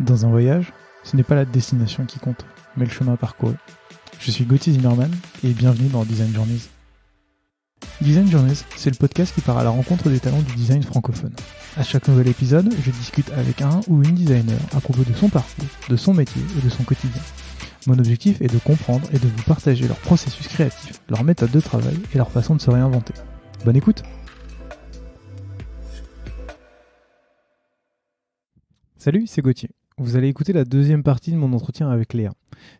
Dans un voyage, ce n'est pas la destination qui compte, mais le chemin parcouru. Je suis Gauthier Zimmerman et bienvenue dans Design Journeys. Design Journeys, c'est le podcast qui part à la rencontre des talents du design francophone. À chaque nouvel épisode, je discute avec un ou une designer à propos de son parcours, de son métier et de son quotidien. Mon objectif est de comprendre et de vous partager leur processus créatif, leur méthode de travail et leur façon de se réinventer. Bonne écoute! Salut, c'est Gauthier. Vous allez écouter la deuxième partie de mon entretien avec Léa.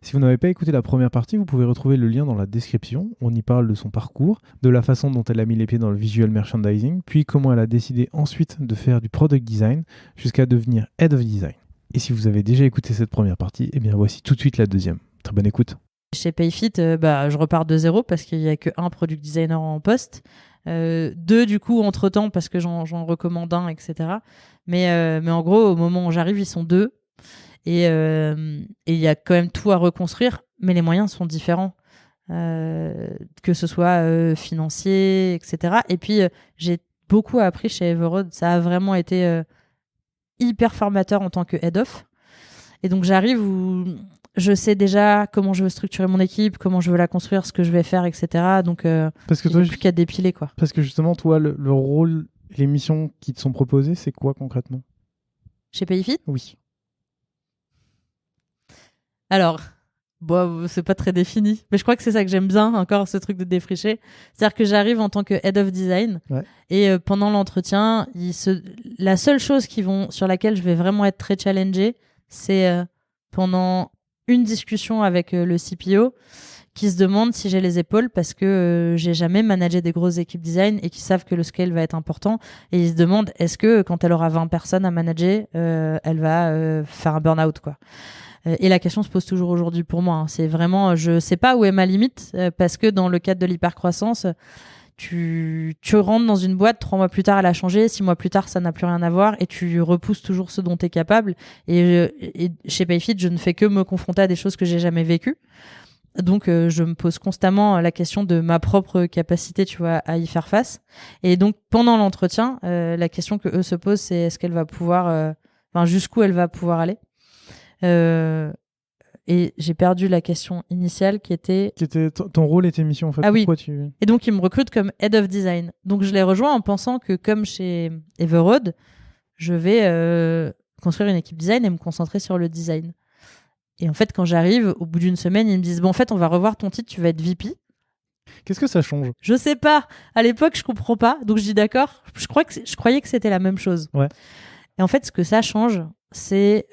Si vous n'avez pas écouté la première partie, vous pouvez retrouver le lien dans la description. On y parle de son parcours, de la façon dont elle a mis les pieds dans le visual merchandising, puis comment elle a décidé ensuite de faire du product design jusqu'à devenir head of design. Et si vous avez déjà écouté cette première partie, eh bien voici tout de suite la deuxième. Très bonne écoute. Chez Payfit, je repars de zéro parce qu'il n'y a qu'un product designer en poste. Deux du coup entre-temps parce que j'en recommande un, etc. Mais en gros, au moment où j'arrive, ils sont deux. Et il y a quand même tout à reconstruire, mais les moyens sont différents. Que ce soit financier, etc. Et puis, j'ai beaucoup appris chez Everroad. Ça a vraiment été hyper formateur en tant que head-off. Et donc, j'arrive où je sais déjà comment je veux structurer mon équipe, comment je veux la construire, ce que je vais faire, etc. Donc, parce que il n'y a plus qu'à dépiler, quoi. Parce que justement, toi, le rôle et les missions qui te sont proposées, c'est quoi concrètement ? Chez Payfit ? Oui. Alors, c'est pas très défini, mais je crois que c'est ça que j'aime bien, encore ce truc de défricher. C'est-à-dire que j'arrive en tant que head of design, et pendant l'entretien, la seule chose sur laquelle je vais vraiment être très challengée, c'est pendant une discussion avec le CPO qui se demande si j'ai les épaules parce que j'ai jamais managé des grosses équipes design et qui savent que le scale va être important, et ils se demandent est-ce que quand elle aura 20 personnes à manager, elle va faire un burn-out, quoi. Et la question se pose toujours aujourd'hui pour moi. C'est vraiment, je sais pas où est ma limite, parce que dans le cadre de l'hypercroissance, tu rentres dans une boîte, 3 mois plus tard, elle a changé, 6 mois plus tard, ça n'a plus rien à voir, et tu repousses toujours ce dont tu es capable. Et chez Payfit, je ne fais que me confronter à des choses que j'ai jamais vécues. Donc, je me pose constamment la question de ma propre capacité, tu vois, à y faire face. Et donc, pendant l'entretien, la question que eux se posent, c'est est-ce qu'elle va pouvoir, jusqu'où elle va pouvoir aller. Et j'ai perdu la question initiale qui était ton rôle et tes missions en fait. Ah oui. Pourquoi Et donc ils me recrutent comme head of design. Donc je les rejoins en pensant que comme chez Everroad, je vais construire une équipe design et me concentrer sur le design. Et en fait quand j'arrive, au bout d'une semaine, ils me disent bon en fait on va revoir ton titre, tu vas être VP. Qu'est-ce que ça change ? Je sais pas. À l'époque je comprends pas. Donc je dis d'accord. Je croyais que c'était la même chose. Ouais. Et en fait ce que ça change, c'est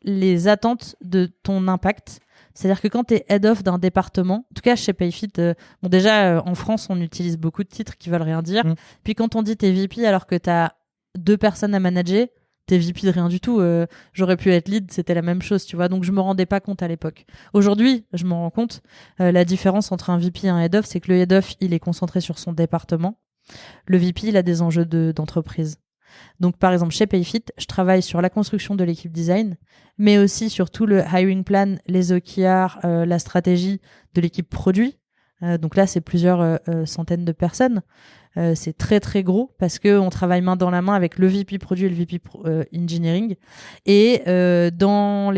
les attentes de ton impact. C'est-à-dire que quand tu es head of d'un département, en tout cas chez Payfit, en France, on utilise beaucoup de titres qui veulent rien dire. Puis quand on dit t'es VP alors que t'as 2 personnes à manager, t'es VP de rien du tout. J'aurais pu être lead, c'était la même chose, tu vois. Donc je me rendais pas compte à l'époque. Aujourd'hui, je m'en rends compte. La différence entre un VP et un head of, c'est que le head of, il est concentré sur son département. Le VP, il a des enjeux d'entreprise. Donc, par exemple, chez Payfit, je travaille sur la construction de l'équipe design, mais aussi sur tout le hiring plan, les OKR, la stratégie de l'équipe produit. Donc là, c'est plusieurs centaines de personnes. C'est très, très gros parce qu'on travaille main dans la main avec le VP produit et le VP engineering. Et dans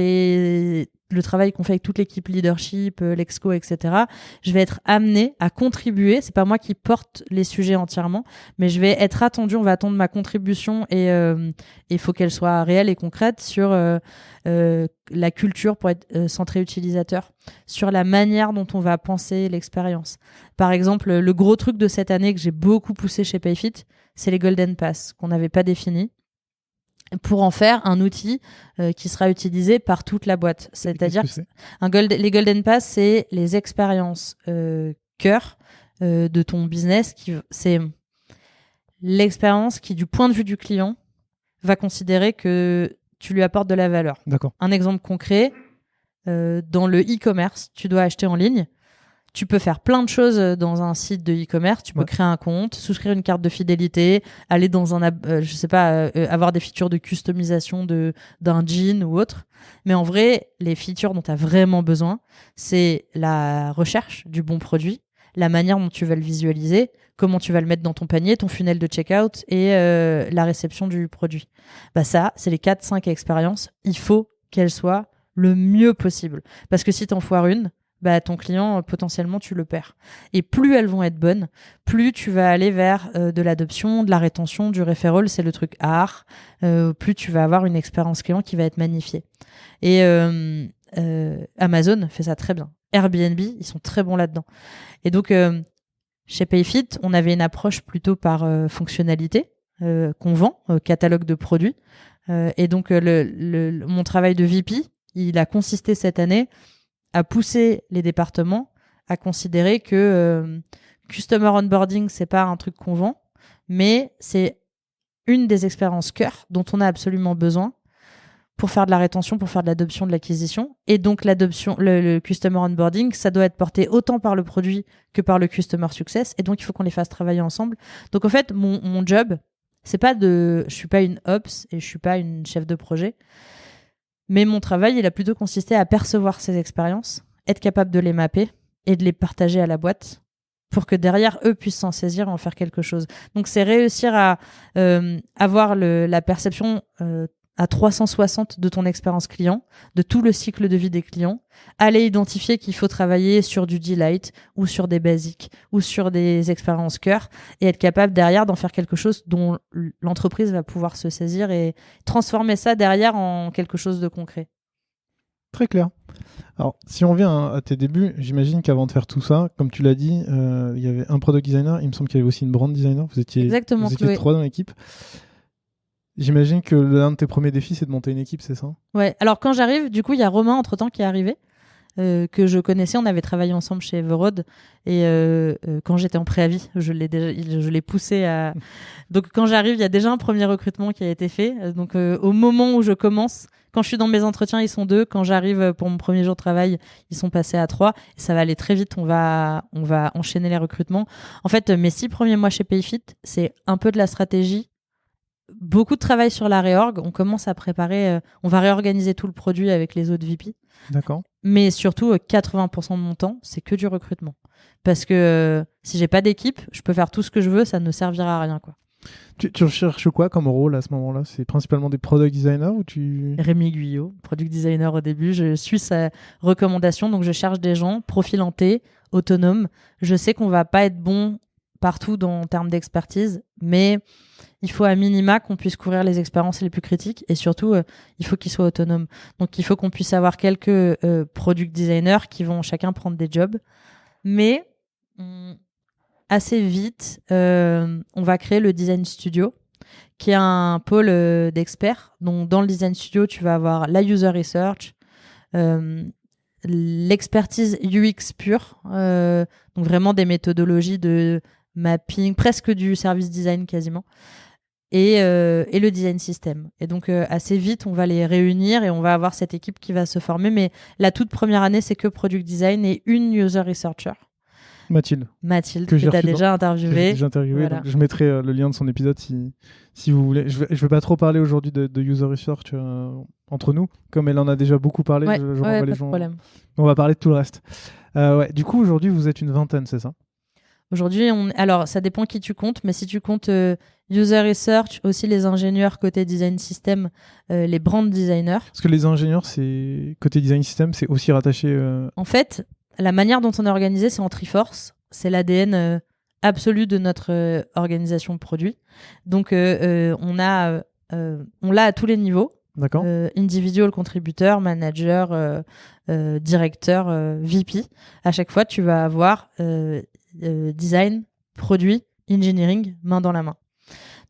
le travail qu'on fait avec toute l'équipe leadership, l'exco, etc., je vais être amenée à contribuer. C'est pas moi qui porte les sujets entièrement, mais je vais être attendue. On va attendre ma contribution et il faut qu'elle soit réelle et concrète sur la culture pour être centré utilisateur, sur la manière dont on va penser l'expérience. Par exemple, le gros truc de cette année que j'ai beaucoup poussé chez Payfit, c'est les Golden Pass qu'on n'avait pas définis, pour en faire un outil qui sera utilisé par toute la boîte. C'est-à-dire les Golden Pass, c'est les expériences cœur de ton business. C'est l'expérience qui, du point de vue du client, va considérer que tu lui apportes de la valeur. D'accord. Un exemple concret, dans le e-commerce, tu dois acheter en ligne. Tu peux faire plein de choses dans un site de e-commerce. Tu peux créer un compte, souscrire une carte de fidélité, aller dans avoir des features de customisation d'un jean ou autre. Mais en vrai, les features dont tu as vraiment besoin, c'est la recherche du bon produit, la manière dont tu vas le visualiser, comment tu vas le mettre dans ton panier, ton funnel de checkout et la réception du produit. Bah ça, c'est les 4-5 expériences. Il faut qu'elles soient le mieux possible. Parce que si t'en foires une, bah ton client, potentiellement, tu le perds. Et plus elles vont être bonnes, plus tu vas aller vers de l'adoption, de la rétention, du referral, c'est le truc art, plus tu vas avoir une expérience client qui va être magnifiée. Et Amazon fait ça très bien. Airbnb, ils sont très bons là-dedans. Et donc, chez Payfit, on avait une approche plutôt par fonctionnalité qu'on vend, catalogue de produits. Et donc, mon travail de VP, il a consisté cette année à pousser les départements à considérer que Customer Onboarding, c'est pas un truc qu'on vend, mais c'est une des expériences cœur dont on a absolument besoin pour faire de la rétention, pour faire de l'adoption, de l'acquisition. Et donc, l'adoption, le Customer Onboarding, ça doit être porté autant par le produit que par le Customer Success. Et donc, il faut qu'on les fasse travailler ensemble. Donc, en fait, mon job, c'est pas je suis pas une ops et je suis pas une chef de projet. Mais mon travail, il a plutôt consisté à percevoir ces expériences, être capable de les mapper et de les partager à la boîte pour que derrière, eux puissent s'en saisir et en faire quelque chose. Donc, c'est réussir à avoir la perception à 360 de ton expérience client, de tout le cycle de vie des clients, aller identifier qu'il faut travailler sur du delight ou sur des basics ou sur des expériences cœur et être capable derrière d'en faire quelque chose dont l'entreprise va pouvoir se saisir et transformer ça derrière en quelque chose de concret. Très clair. Alors, si on revient à tes débuts, j'imagine qu'avant de faire tout ça, comme tu l'as dit, il y avait un product designer, il me semble qu'il y avait aussi une brand designer, vous étiez 3 dans l'équipe. J'imagine que l'un de tes premiers défis, c'est de monter une équipe, c'est ça ? Ouais, alors quand j'arrive, du coup, il y a Romain entre-temps qui est arrivé, que je connaissais, on avait travaillé ensemble chez Everroad, et quand j'étais en préavis, je l'ai poussé à... Donc quand j'arrive, il y a déjà un premier recrutement qui a été fait, donc au moment où je commence, quand je suis dans mes entretiens, ils sont 2, quand j'arrive pour mon premier jour de travail, ils sont passés à 3, et ça va aller très vite, on va enchaîner les recrutements. En fait, mes 6 premiers mois chez Payfit, c'est un peu de la stratégie, beaucoup de travail sur la réorg. On commence à préparer, on va réorganiser tout le produit avec les autres VP. D'accord. Mais surtout, 80% de mon temps, c'est que du recrutement. Parce que si j'ai pas d'équipe, je peux faire tout ce que je veux, ça ne servira à rien, quoi. Tu recherches quoi comme rôle à ce moment-là ? C'est principalement des product designers ou tu... Rémi Guyot, product designer au début. Je suis sa recommandation, donc je cherche des gens profilantés, autonomes. Je sais qu'on va pas être bon partout en termes d'expertise, mais il faut à minima qu'on puisse couvrir les expériences les plus critiques et surtout, il faut qu'ils soient autonomes. Donc, il faut qu'on puisse avoir quelques product designers qui vont chacun prendre des jobs. Mais assez vite, on va créer le Design Studio, qui est un pôle d'experts. Donc, dans le Design Studio, tu vas avoir la user research, l'expertise UX pure, donc vraiment des méthodologies de mapping, presque du service design quasiment. Et le design system. Et donc, assez vite, on va les réunir et on va avoir cette équipe qui va se former. Mais la toute première année, c'est que product design et une user researcher. Mathilde, que tu as déjà interviewé. Voilà. Donc je mettrai le lien de son épisode si vous voulez. Je vais pas trop parler aujourd'hui de user research entre nous, comme elle en a déjà beaucoup parlé. Ouais, je pas les de gens. problème. On va parler de tout le reste. Du coup, aujourd'hui, vous êtes une 20aine, c'est ça ? Aujourd'hui, alors ça dépend qui tu comptes, mais si tu comptes user research, aussi les ingénieurs côté design system, les brand designers. Parce que les ingénieurs, côté design system, c'est aussi rattaché. En fait, la manière dont on est organisé, c'est en Triforce. C'est l'ADN absolu de notre organisation produit. Donc, on l'a à tous les niveaux. D'accord. Individual, contributeur, manager, directeur, VP. À chaque fois, tu vas avoir design, produit, engineering, main dans la main.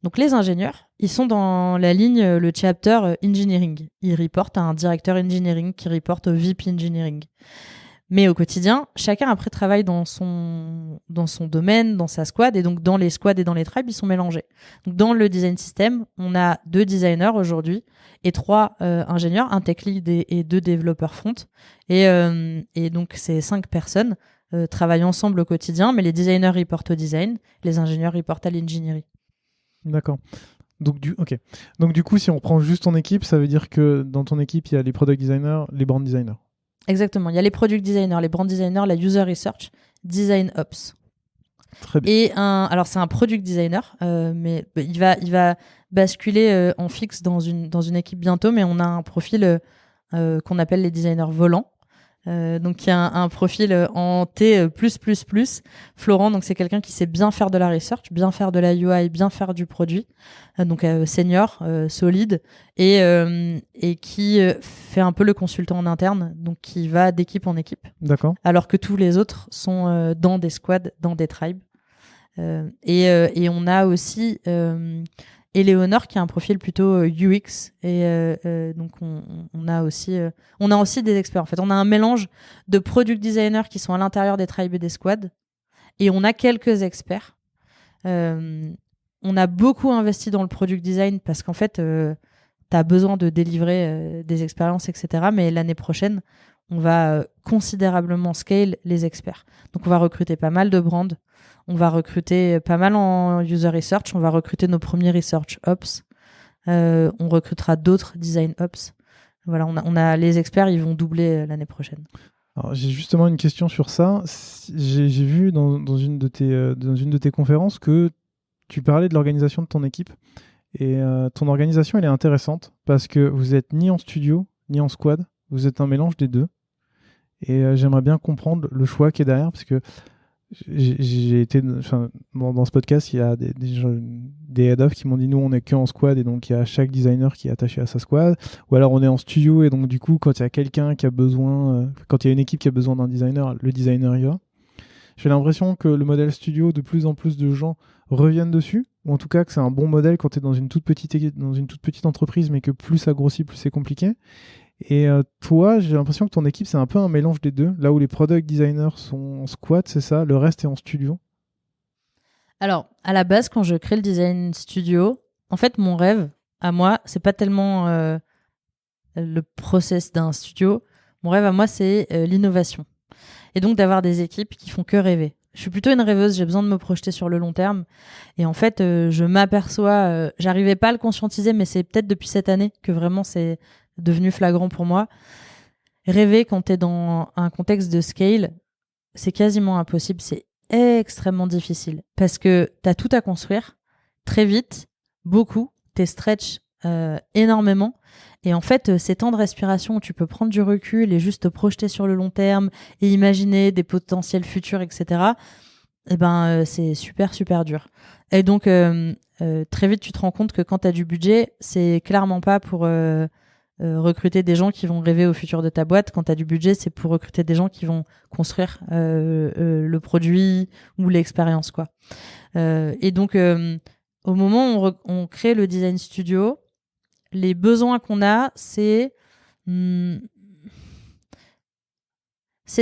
Donc, les ingénieurs, ils sont dans la ligne, le chapter engineering. Ils reportent à un directeur engineering qui reporte au VP engineering. Mais au quotidien, chacun après travaille dans son domaine, dans sa squad, et donc dans les squads et dans les tribes, ils sont mélangés. Donc dans le design system, on a 2 designers aujourd'hui et 3 ingénieurs, un tech lead et 2 développeurs front. Et donc ces 5 personnes travaillent ensemble au quotidien, mais les designers reportent au design, les ingénieurs reportent à l'ingénierie. D'accord. Donc du coup, si on prend juste ton équipe, ça veut dire que dans ton équipe, il y a les product designers, les brand designers. Exactement. Il y a les product designers, les brand designers, la user research, design ops. Très bien. Et alors c'est un product designer, mais il va basculer en fixe dans une équipe bientôt, mais on a un profil qu'on appelle les designers volants. Donc il y a un profil en T+++. Florent, donc c'est quelqu'un qui sait bien faire de la research, bien faire de la UI, bien faire du produit. Donc senior, solide et qui fait un peu le consultant en interne, donc qui va d'équipe en équipe. D'accord. Alors que tous les autres sont dans des squads, dans des tribes. Et on a aussi Éléonore qui a un profil plutôt UX et donc on a aussi des experts. En fait, on a un mélange de product designers qui sont à l'intérieur des tribes et des squads et on a quelques experts. On a beaucoup investi dans le product design parce qu'en fait, tu as besoin de délivrer des expériences, etc. Mais l'année prochaine, on va considérablement scale les experts. Donc on va recruter pas mal de brands. On va recruter pas mal en user research. On va recruter nos premiers research ops. On recrutera d'autres design ops. Voilà, on a les experts, ils vont doubler l'année prochaine. Alors, j'ai justement une question sur ça. J'ai vu dans une de tes conférences que tu parlais de l'organisation de ton équipe. Et ton organisation, elle est intéressante parce que vous êtes ni en studio, ni en squad. Vous êtes un mélange des deux. Et j'aimerais bien comprendre le choix qui est derrière parce que j'ai été dans ce podcast, il y a des head-off qui m'ont dit nous on est que en squad et donc il y a chaque designer qui est attaché à sa squad, ou alors on est en studio et donc du coup quand il y a quelqu'un qui a besoin, quand il y a une équipe qui a besoin d'un designer, le designer y va. J'ai l'impression que le modèle studio, de plus en plus de gens reviennent dessus, ou en tout cas que c'est un bon modèle quand tu es dans une toute petite entreprise, mais que plus ça grossit, plus c'est compliqué. Et toi, j'ai l'impression que ton équipe, c'est un peu un mélange des deux. Là où les product designers sont en squad, c'est ça, le reste est en studio. Alors, à la base, quand je crée le design studio, en fait, mon rêve, à moi, c'est pas tellement le process d'un studio. Mon rêve à moi, c'est l'innovation. Et donc d'avoir des équipes qui font que rêver. Je suis plutôt une rêveuse, j'ai besoin de me projeter sur le long terme. Et en fait, je m'aperçois, j'arrivais pas à le conscientiser, mais c'est peut-être depuis cette année que vraiment c'est devenu flagrant pour moi. Rêver quand t'es dans un contexte de scale, c'est quasiment impossible, c'est extrêmement difficile. Parce que t'as tout à construire, très vite, beaucoup, t'es stretch énormément. Et en fait, ces temps de respiration où tu peux prendre du recul et juste te projeter sur le long terme et imaginer des potentiels futurs, etc., eh ben, c'est super, super dur. Et donc, très vite, tu te rends compte que quand tu as du budget, c'est clairement pas pour recruter des gens qui vont rêver au futur de ta boîte. Quand tu as du budget, c'est pour recruter des gens qui vont construire le produit ou l'expérience, quoi. Et donc, au moment où on crée le design studio, les besoins qu'on a, c'est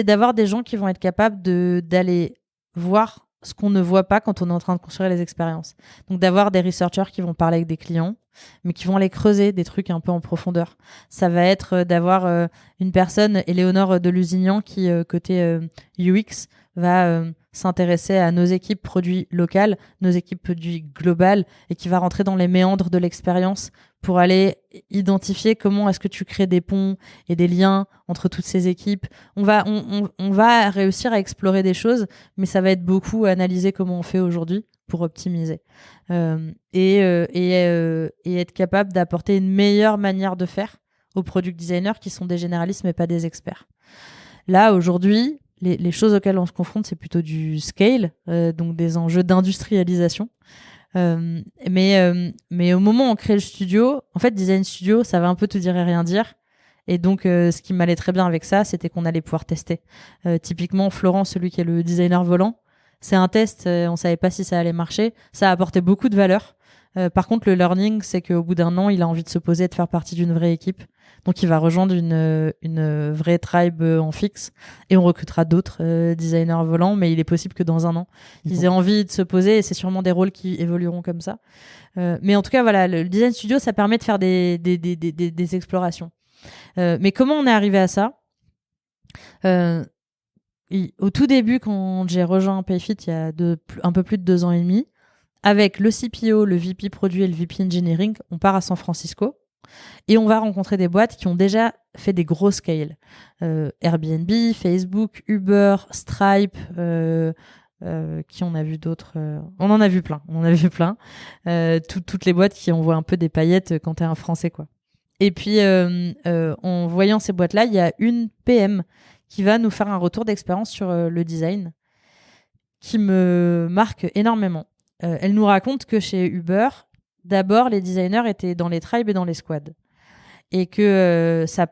d'avoir des gens qui vont être capables d'aller voir ce qu'on ne voit pas quand on est en train de construire les expériences. Donc d'avoir des researchers qui vont parler avec des clients, mais qui vont aller creuser des trucs un peu en profondeur. Ça va être d'avoir une personne, Éléonore de Lusignan, qui, côté UX, va s'intéresser à nos équipes produits locales, nos équipes produits globales, et qui va rentrer dans les méandres de l'expérience pour aller identifier comment est-ce que tu crées des ponts et des liens entre toutes ces équipes. On va réussir à explorer des choses, mais ça va être beaucoup analyser comment on fait aujourd'hui pour optimiser. Et être capable d'apporter une meilleure manière de faire aux product designers qui sont des généralistes mais pas des experts. Là, aujourd'hui, les choses auxquelles on se confronte, c'est plutôt du scale, donc des enjeux d'industrialisation. Mais au moment où on crée le studio, en fait, design studio, ça va un peu tout dire et rien dire. Et donc, ce qui m'allait très bien avec ça, c'était qu'on allait pouvoir tester. Typiquement, Florent, celui qui est le designer volant, c'est un test, on savait pas si ça allait marcher. Ça a apporté beaucoup de valeur. Par contre, le learning, c'est qu'au bout d'un an, il a envie de se poser et de faire partie d'une vraie équipe. Donc, il va rejoindre une vraie tribe en fixe et on recrutera d'autres designers volants, mais il est possible que dans un an, ils aient envie de se poser et c'est sûrement des rôles qui évolueront comme ça. Mais en tout cas, voilà, le design studio, ça permet de faire des explorations. Mais comment on est arrivé à ça ? Au tout début, quand j'ai rejoint Payfit, il y a un peu plus de 2 ans et demi, avec le CPO, le VP produit et le VP engineering, on part à San Francisco. Et on va rencontrer des boîtes qui ont déjà fait des gros scales. Airbnb, Facebook, Uber, Stripe, qui on a vu d'autres. On en a vu plein. Toutes les boîtes qui envoient un peu des paillettes quand t'es un Français, quoi. Et puis, en voyant ces boîtes-là, il y a une PM qui va nous faire un retour d'expérience sur le design qui me marque énormément. Elle nous raconte que chez Uber, d'abord, les designers étaient dans les tribes et dans les squads. Et que ça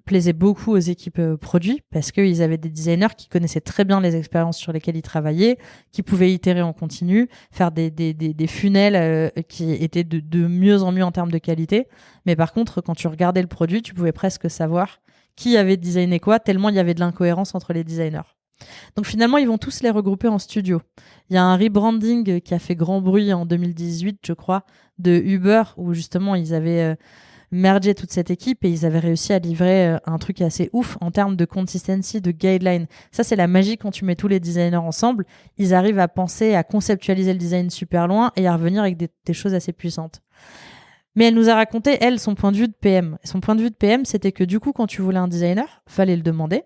plaisait beaucoup aux équipes produits parce qu'ils avaient des designers qui connaissaient très bien les expériences sur lesquelles ils travaillaient, qui pouvaient itérer en continu, faire des funnels qui étaient de mieux en mieux en termes de qualité. Mais par contre, quand tu regardais le produit, tu pouvais presque savoir qui avait designé quoi, tellement il y avait de l'incohérence entre les designers. Donc finalement, ils vont tous les regrouper en studio. Il y a un rebranding qui a fait grand bruit en 2018, je crois, de Uber, où justement ils avaient mergé toute cette équipe et ils avaient réussi à livrer un truc assez ouf en termes de consistency, de guideline. Ça, c'est la magie quand tu mets tous les designers ensemble. Ils arrivent à penser, à conceptualiser le design super loin et à revenir avec des choses assez puissantes. Mais elle nous a raconté, elle, son point de vue de PM. Son point de vue de PM, c'était que du coup, quand tu voulais un designer, fallait le demander.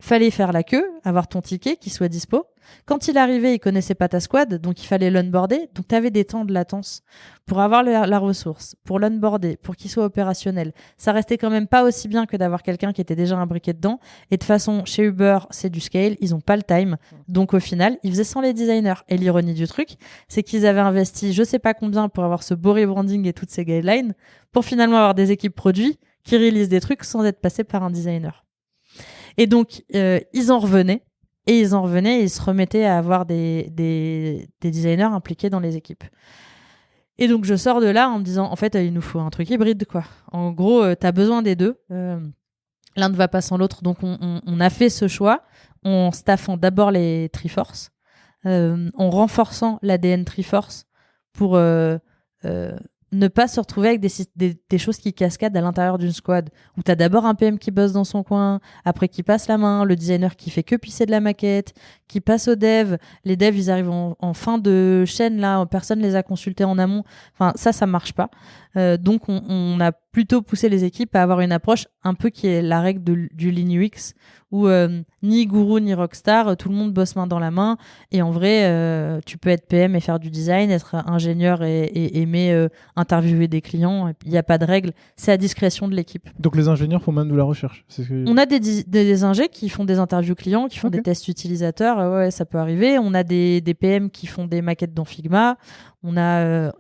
Fallait faire la queue, avoir ton ticket qui soit dispo. Quand il arrivait, il connaissait pas ta squad, donc il fallait l'onboarder. Donc tu avais des temps de latence pour avoir la ressource, pour l'onboarder, pour qu'il soit opérationnel. Ça restait quand même pas aussi bien que d'avoir quelqu'un qui était déjà imbriqué dedans. Et de façon, chez Uber, c'est du scale, ils ont pas le time. Donc au final, ils faisaient sans les designers. Et l'ironie du truc, c'est qu'ils avaient investi je sais pas combien pour avoir ce beau rebranding et toutes ces guidelines, pour finalement avoir des équipes produits qui réalisent des trucs sans être passés par un designer. Et donc, ils en revenaient, et ils se remettaient à avoir des designers impliqués dans les équipes. Et donc, je sors de là en me disant, en fait, il nous faut un truc hybride, quoi. En gros, t'as besoin des deux. L'un ne va pas sans l'autre. Donc, on a fait ce choix en staffant d'abord les Triforce, en renforçant l'ADN Triforce pour ne pas se retrouver avec des choses qui cascadent à l'intérieur d'une squad, où t'as d'abord un PM qui bosse dans son coin, après qui passe la main, le designer qui fait que pisser de la maquette, qui passe aux devs, les devs ils arrivent en fin de chaîne là, personne les a consultés en amont, enfin ça marche pas. Donc on a plutôt poussé les équipes à avoir une approche un peu qui est la règle du Lean UX, où ni gourou ni rockstar, tout le monde bosse main dans la main, et en vrai tu peux être PM et faire du design, être ingénieur et aimer interviewer des clients, il n'y a pas de règle, c'est à discrétion de l'équipe. Donc les ingénieurs font même de la recherche, On a des ingés qui font des interviews clients, qui font des tests utilisateurs, ouais, ça peut arriver. On a des PM qui font des maquettes dans Figma. On n'a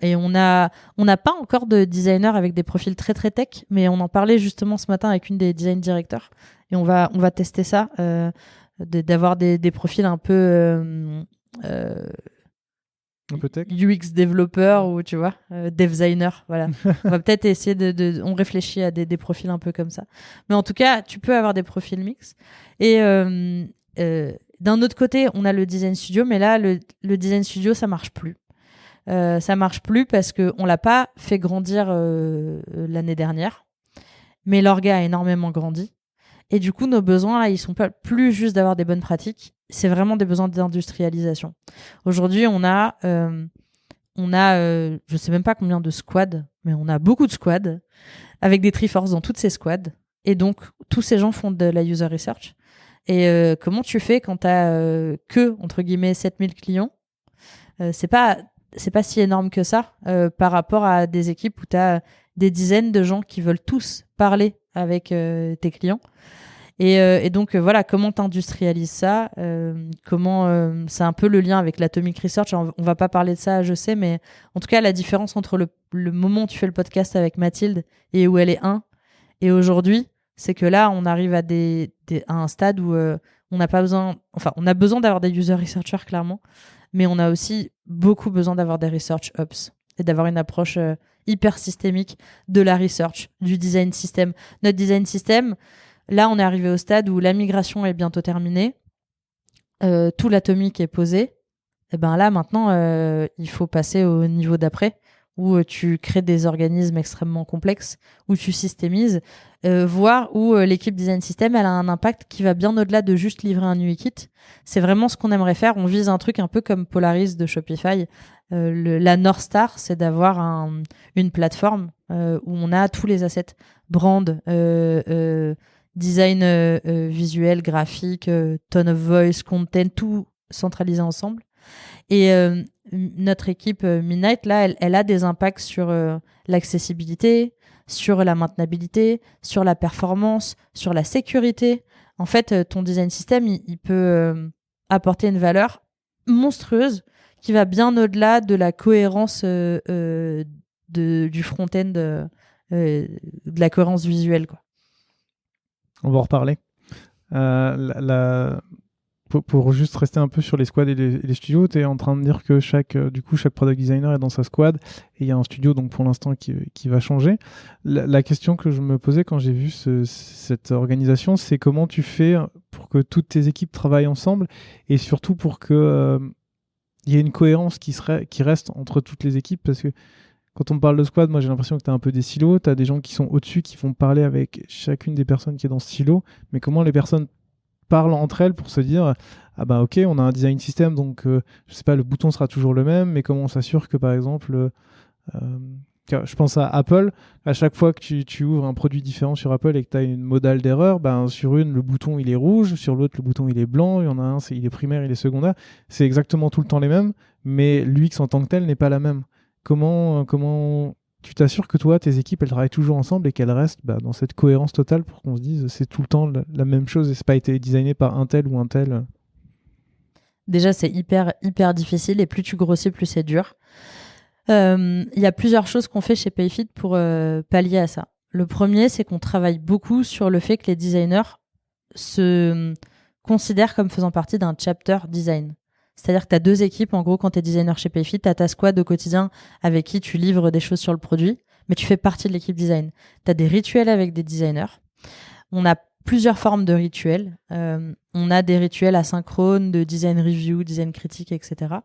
pas encore de designers avec des profils très très tech, mais on en parlait justement ce matin avec une des design directeurs, et on va tester ça, d'avoir des profils un peu un peu tech, UX développeur, ou tu vois, dev designer, voilà. On va peut-être essayer on réfléchit à des profils un peu comme ça. Mais en tout cas, tu peux avoir des profils mix. Et d'un autre côté, on a le design studio, mais là, le design studio, ça marche plus. Ça marche plus parce que on l'a pas fait grandir l'année dernière, mais l'orga a énormément grandi. Et du coup, nos besoins, là, ils sont pas plus juste d'avoir des bonnes pratiques, c'est vraiment des besoins d'industrialisation. Aujourd'hui, on a je sais même pas combien de squads, mais on a beaucoup de squads, avec des Triforce dans toutes ces squads. Et donc, tous ces gens font de la user research. Et comment tu fais quand t'as que, entre guillemets, 7000 clients? C'est pas si énorme que ça, par rapport à des équipes où t'as des dizaines de gens qui veulent tous parler avec tes clients. Et donc voilà, comment t'industrialises ça, comment c'est un peu le lien avec l'Atomic Research. On va pas parler de ça, je sais, mais en tout cas la différence entre le moment où tu fais le podcast avec Mathilde et où elle est et aujourd'hui, c'est que là on arrive à un stade où on n'a pas besoin, enfin on a besoin d'avoir des user researchers clairement, mais on a aussi beaucoup besoin d'avoir des research ops et d'avoir une approche hyper systémique de la research, du design system. Notre design system, là, on est arrivé au stade où la migration est bientôt terminée, tout l'atomique est posé. Et ben là, maintenant, il faut passer au niveau d'après, où tu crées des organismes extrêmement complexes, où tu systémises, voire où l'équipe design system, elle a un impact qui va bien au-delà de juste livrer un UI kit. C'est vraiment ce qu'on aimerait faire. On vise un truc un peu comme Polaris de Shopify, la North Star, c'est d'avoir une plateforme où on a tous les assets, brand, design visuel, graphique, tone of voice, content, tout centralisé ensemble. Et notre équipe Midnight, là, elle a des impacts sur l'accessibilité, sur la maintenabilité, sur la performance, sur la sécurité. En fait, ton design system, il peut apporter une valeur monstrueuse qui va bien au-delà de la cohérence du front-end, de la cohérence visuelle, quoi. On va en reparler. Pour juste rester un peu sur les squads et les studios, tu es en train de dire que chaque product designer est dans sa squad et il y a un studio donc pour l'instant qui va changer. La question que je me posais quand j'ai vu cette organisation, c'est comment tu fais pour que toutes tes équipes travaillent ensemble et surtout pour que il y ait une cohérence qui reste entre toutes les équipes, parce que quand on parle de squad, moi j'ai l'impression que tu as un peu des silos, tu as des gens qui sont au-dessus qui vont parler avec chacune des personnes qui est dans ce silo, mais comment les personnes parlent entre elles pour se dire ah bah ok, on a un design system, donc je sais pas, le bouton sera toujours le même, mais comment on s'assure que par exemple je pense à Apple, à chaque fois que tu ouvres un produit différent sur Apple et que tu as une modale d'erreur, ben, sur une, le bouton il est rouge, sur l'autre, le bouton il est blanc, il y en a un, il est primaire, il est secondaire. C'est exactement tout le temps les mêmes, mais l'UX en tant que tel n'est pas la même. Comment tu t'assures que toi, tes équipes, elles travaillent toujours ensemble et qu'elles restent dans cette cohérence totale pour qu'on se dise c'est tout le temps la même chose et c'est pas été designé par un tel ou un tel? Déjà, c'est hyper, hyper difficile et plus tu grossis, plus c'est dur. Il y a plusieurs choses qu'on fait chez Payfit pour pallier à ça. Le premier, c'est qu'on travaille beaucoup sur le fait que les designers se considèrent comme faisant partie d'un chapter design. C'est-à-dire que tu as deux équipes, en gros, quand tu es designer chez Payfit, tu as ta squad au quotidien avec qui tu livres des choses sur le produit, mais tu fais partie de l'équipe design. Tu as des rituels avec des designers. On a plusieurs formes de rituels. On a des rituels asynchrones de design review, design critique, etc.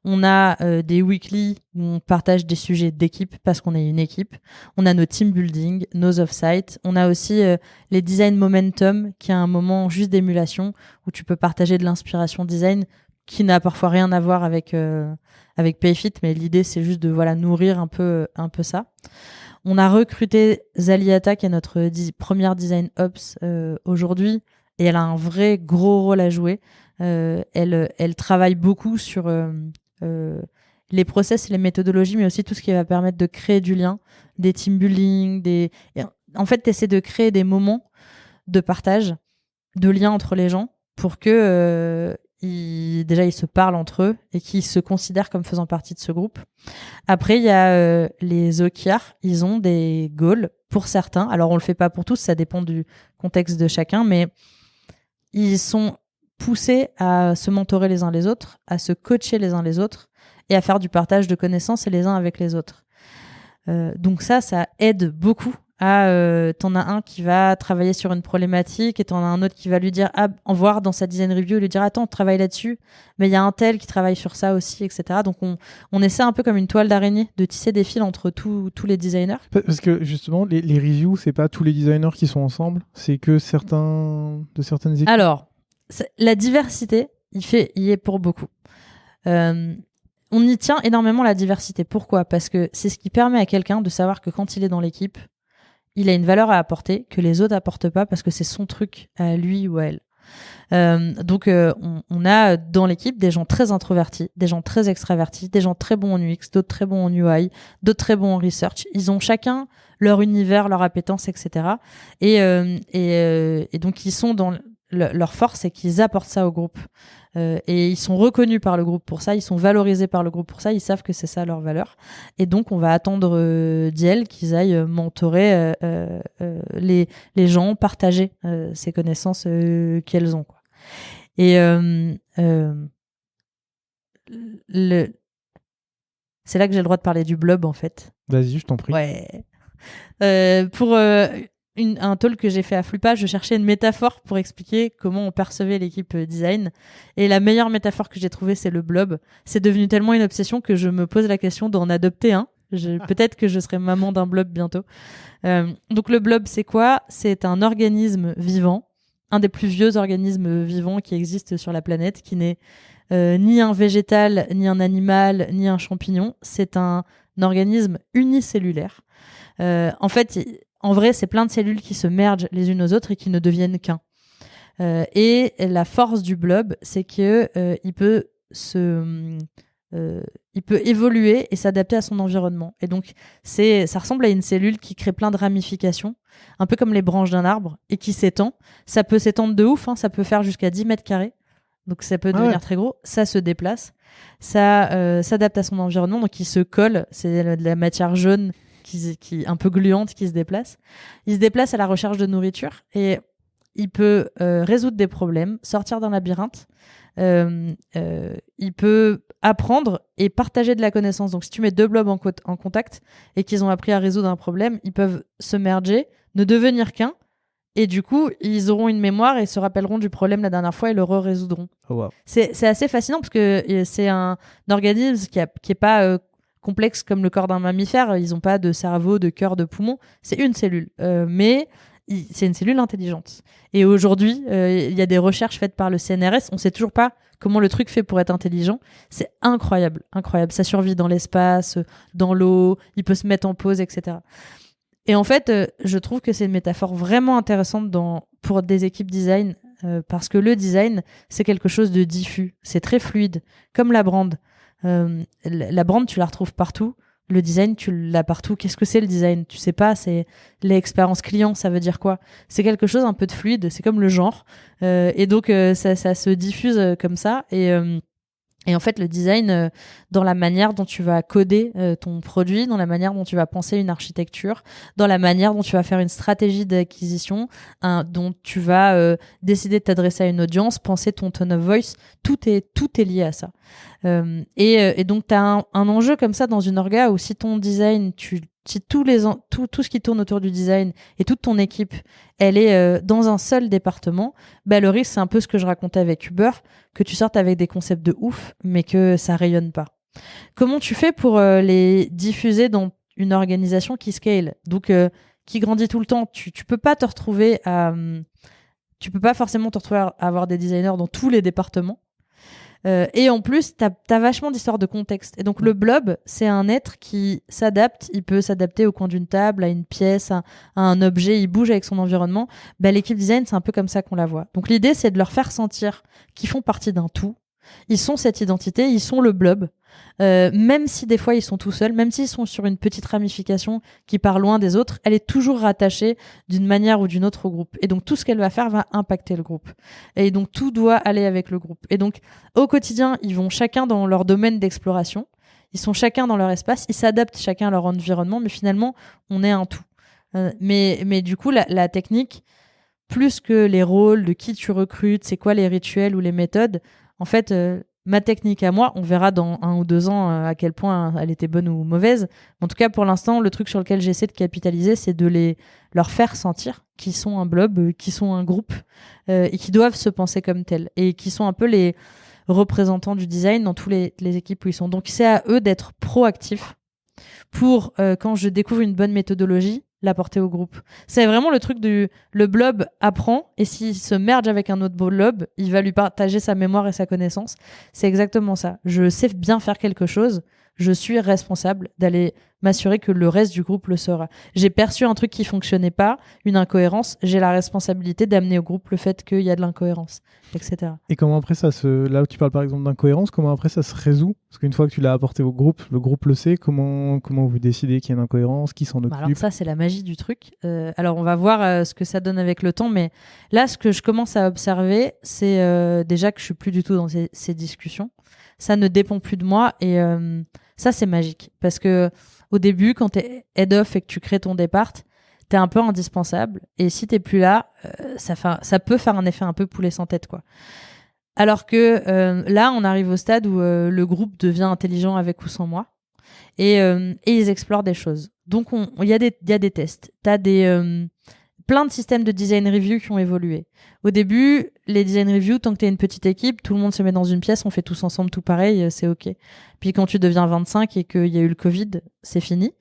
On a des weekly où on partage des sujets d'équipe parce qu'on est une équipe. On a nos team building, nos off-site. On a aussi les design momentum, qui est un moment juste d'émulation où tu peux partager de l'inspiration design qui n'a parfois rien à voir avec Payfit, mais l'idée c'est juste de nourrir un peu ça. On a recruté Zaliata, qui est notre première design ops aujourd'hui, et elle a un vrai gros rôle à jouer. Elle travaille beaucoup sur les process et les méthodologies, mais aussi tout ce qui va permettre de créer du lien, des team building, en fait, tu essaies de créer des moments de partage, de lien entre les gens pour que déjà ils se parlent entre eux et qu'ils se considèrent comme faisant partie de ce groupe. Après, il y a les OKR, ils ont des goals pour certains. Alors, on le fait pas pour tous, ça dépend du contexte de chacun, mais ils sont poussés à se mentorer les uns les autres, à se coacher les uns les autres et à faire du partage de connaissances les uns avec les autres. Donc ça aide beaucoup. T'en as un qui va travailler sur une problématique et t'en as un autre qui va lui dire en voir dans sa design review et lui dire attends, on travaille là-dessus, mais il y a un tel qui travaille sur ça aussi, etc. Donc on essaie un peu comme une toile d'araignée de tisser des fils entre tous les designers. Parce que justement les reviews, c'est pas tous les designers qui sont ensemble, c'est que certaines équipes. Alors la diversité, il est pour beaucoup. On y tient énormément, la diversité. Pourquoi ? Parce que c'est ce qui permet à quelqu'un de savoir que quand il est dans l'équipe, il a une valeur à apporter que les autres apportent pas parce que c'est son truc à lui ou à elle. Donc on a dans l'équipe des gens très introvertis, des gens très extravertis, des gens très bons en UX, d'autres très bons en UI, d'autres très bons en research. Ils ont chacun leur univers, leur appétence, etc. Et donc ils sont dans leur force, c'est qu'ils apportent ça au groupe. Et ils sont reconnus par le groupe pour ça, ils sont valorisés par le groupe pour ça, ils savent que c'est ça leur valeur. Et donc, on va attendre d'elles qu'ils aillent mentorer les gens, partager ces connaissances qu'elles ont, quoi. Et c'est là que j'ai le droit de parler du blob, en fait. Vas-y, je t'en prie. Ouais. Pour un talk que j'ai fait à Flupa, je cherchais une métaphore pour expliquer comment on percevait l'équipe design. Et la meilleure métaphore que j'ai trouvée, c'est le blob. C'est devenu tellement une obsession que je me pose la question d'en adopter un. Peut-être que je serai maman d'un blob bientôt. Donc le blob, c'est quoi ? C'est un organisme vivant, un des plus vieux organismes vivants qui existent sur la planète, qui n'est ni un végétal, ni un animal, ni un champignon. C'est un organisme unicellulaire. En fait, en vrai, c'est plein de cellules qui se mergent les unes aux autres et qui ne deviennent qu'un. Et la force du blob, c'est que il peut évoluer et s'adapter à son environnement. Et donc, ça ressemble à une cellule qui crée plein de ramifications, un peu comme les branches d'un arbre, et qui s'étend. Ça peut s'étendre de ouf, hein, ça peut faire jusqu'à 10 mètres carrés. Donc, ça peut devenir très gros. Ça se déplace. Ça s'adapte à son environnement, donc il se colle. C'est de la matière jaune qui un peu gluante qui se déplace. Il se déplace à la recherche de nourriture et il peut résoudre des problèmes, sortir d'un labyrinthe. Il peut apprendre et partager de la connaissance. Donc, si tu mets deux blobs en contact et qu'ils ont appris à résoudre un problème, ils peuvent se merger, ne devenir qu'un. Et du coup, ils auront une mémoire et se rappelleront du problème la dernière fois et le résoudront. Oh, wow. C'est assez fascinant parce que c'est un organisme qui est pas complexe comme le corps d'un mammifère. Ils n'ont pas de cerveau, de cœur, de poumon. C'est une cellule. Mais c'est une cellule intelligente. Et aujourd'hui, il y a des recherches faites par le CNRS. On ne sait toujours pas comment le truc fait pour être intelligent. C'est incroyable, incroyable. Ça survit dans l'espace, dans l'eau, il peut se mettre en pause, etc. Et en fait, je trouve que c'est une métaphore vraiment intéressante pour des équipes design, parce que le design, c'est quelque chose de diffus. C'est très fluide, comme la brand. La brand, tu la retrouves partout. Le design, tu l'as partout. Qu'est-ce que c'est le design ? Tu sais pas, c'est l'expérience client, ça veut dire quoi ? C'est quelque chose un peu de fluide, c'est comme le genre. Et donc, ça se diffuse comme ça. Et en fait, le design, dans la manière dont tu vas coder ton produit, dans la manière dont tu vas penser une architecture, dans la manière dont tu vas faire une stratégie d'acquisition, dont tu vas décider de t'adresser à une audience, penser ton tone of voice, tout est lié à ça. Et donc, tu as un enjeu comme ça dans une orga où si ton design, si tout ce qui tourne autour du design et toute ton équipe, elle est dans un seul département, bah, le risque, c'est un peu ce que je racontais avec Uber, que tu sortes avec des concepts de ouf, mais que ça rayonne pas. Comment tu fais pour les diffuser dans une organisation qui scale, donc qui grandit tout le temps? Tu peux pas te retrouver tu peux pas forcément te retrouver à avoir des designers dans tous les départements. Et en plus, t'as vachement d'histoires de contexte. Et donc, le blob, c'est un être qui s'adapte. Il peut s'adapter au coin d'une table, à une pièce, à un objet. Il bouge avec son environnement. Bah, l'équipe design, c'est un peu comme ça qu'on la voit. Donc, l'idée, c'est de leur faire sentir qu'ils font partie d'un tout. Ils sont cette identité, ils sont le blob. Même si des fois ils sont tout seuls, même s'ils sont sur une petite ramification qui part loin des autres, elle est toujours rattachée d'une manière ou d'une autre au groupe. Et donc tout ce qu'elle va faire va impacter le groupe. Et donc tout doit aller avec le groupe. Et donc au quotidien, ils vont chacun dans leur domaine d'exploration. Ils sont chacun dans leur espace, ils s'adaptent chacun à leur environnement, mais finalement, on est un tout. Mais du coup, la technique, plus que les rôles, de qui tu recrutes, c'est quoi les rituels ou les méthodes, en fait, ma technique à moi, on verra dans 1 ou 2 ans à quel point elle était bonne ou mauvaise. En tout cas, pour l'instant, le truc sur lequel j'essaie de capitaliser, c'est de leur faire sentir qu'ils sont un blob, qu'ils sont un groupe, et qu'ils doivent se penser comme tels, et qui sont un peu les représentants du design dans toutes les équipes où ils sont. Donc, c'est à eux d'être proactifs pour, quand je découvre une bonne méthodologie, l'apporter au groupe. C'est vraiment le truc le blob apprend, et s'il se merge avec un autre blob, il va lui partager sa mémoire et sa connaissance. C'est exactement ça. Je sais bien faire quelque chose, je suis responsable d'aller m'assurer que le reste du groupe le saura. J'ai perçu un truc qui fonctionnait pas, une incohérence, j'ai la responsabilité d'amener au groupe le fait qu'il y a de l'incohérence, etc. Et comment après là où tu parles par exemple d'incohérence, comment après ça se résout? Parce qu'une fois que tu l'as apporté au groupe, le groupe le sait, comment vous décidez qu'il y a une incohérence, qui s'en occupe? Alors ça, c'est la magie du truc. Alors on va voir ce que ça donne avec le temps, mais là, ce que je commence à observer, c'est déjà que je suis plus du tout dans ces discussions. Ça ne dépend plus de moi, et ça, c'est magique. Parce que au début, quand t'es head of et que tu crées ton départ, t'es un peu indispensable. Et si t'es plus là, ça peut faire un effet un peu poulet sans tête, quoi. Alors que là, on arrive au stade où le groupe devient intelligent avec ou sans moi. Et ils explorent des choses. Donc, il y a des tests. T'as plein de systèmes de design review qui ont évolué. Au début, les design review, tant que t'es une petite équipe, tout le monde se met dans une pièce, on fait tous ensemble tout pareil, c'est ok. Puis quand tu deviens 25 et qu'il y a eu le Covid, c'est fini.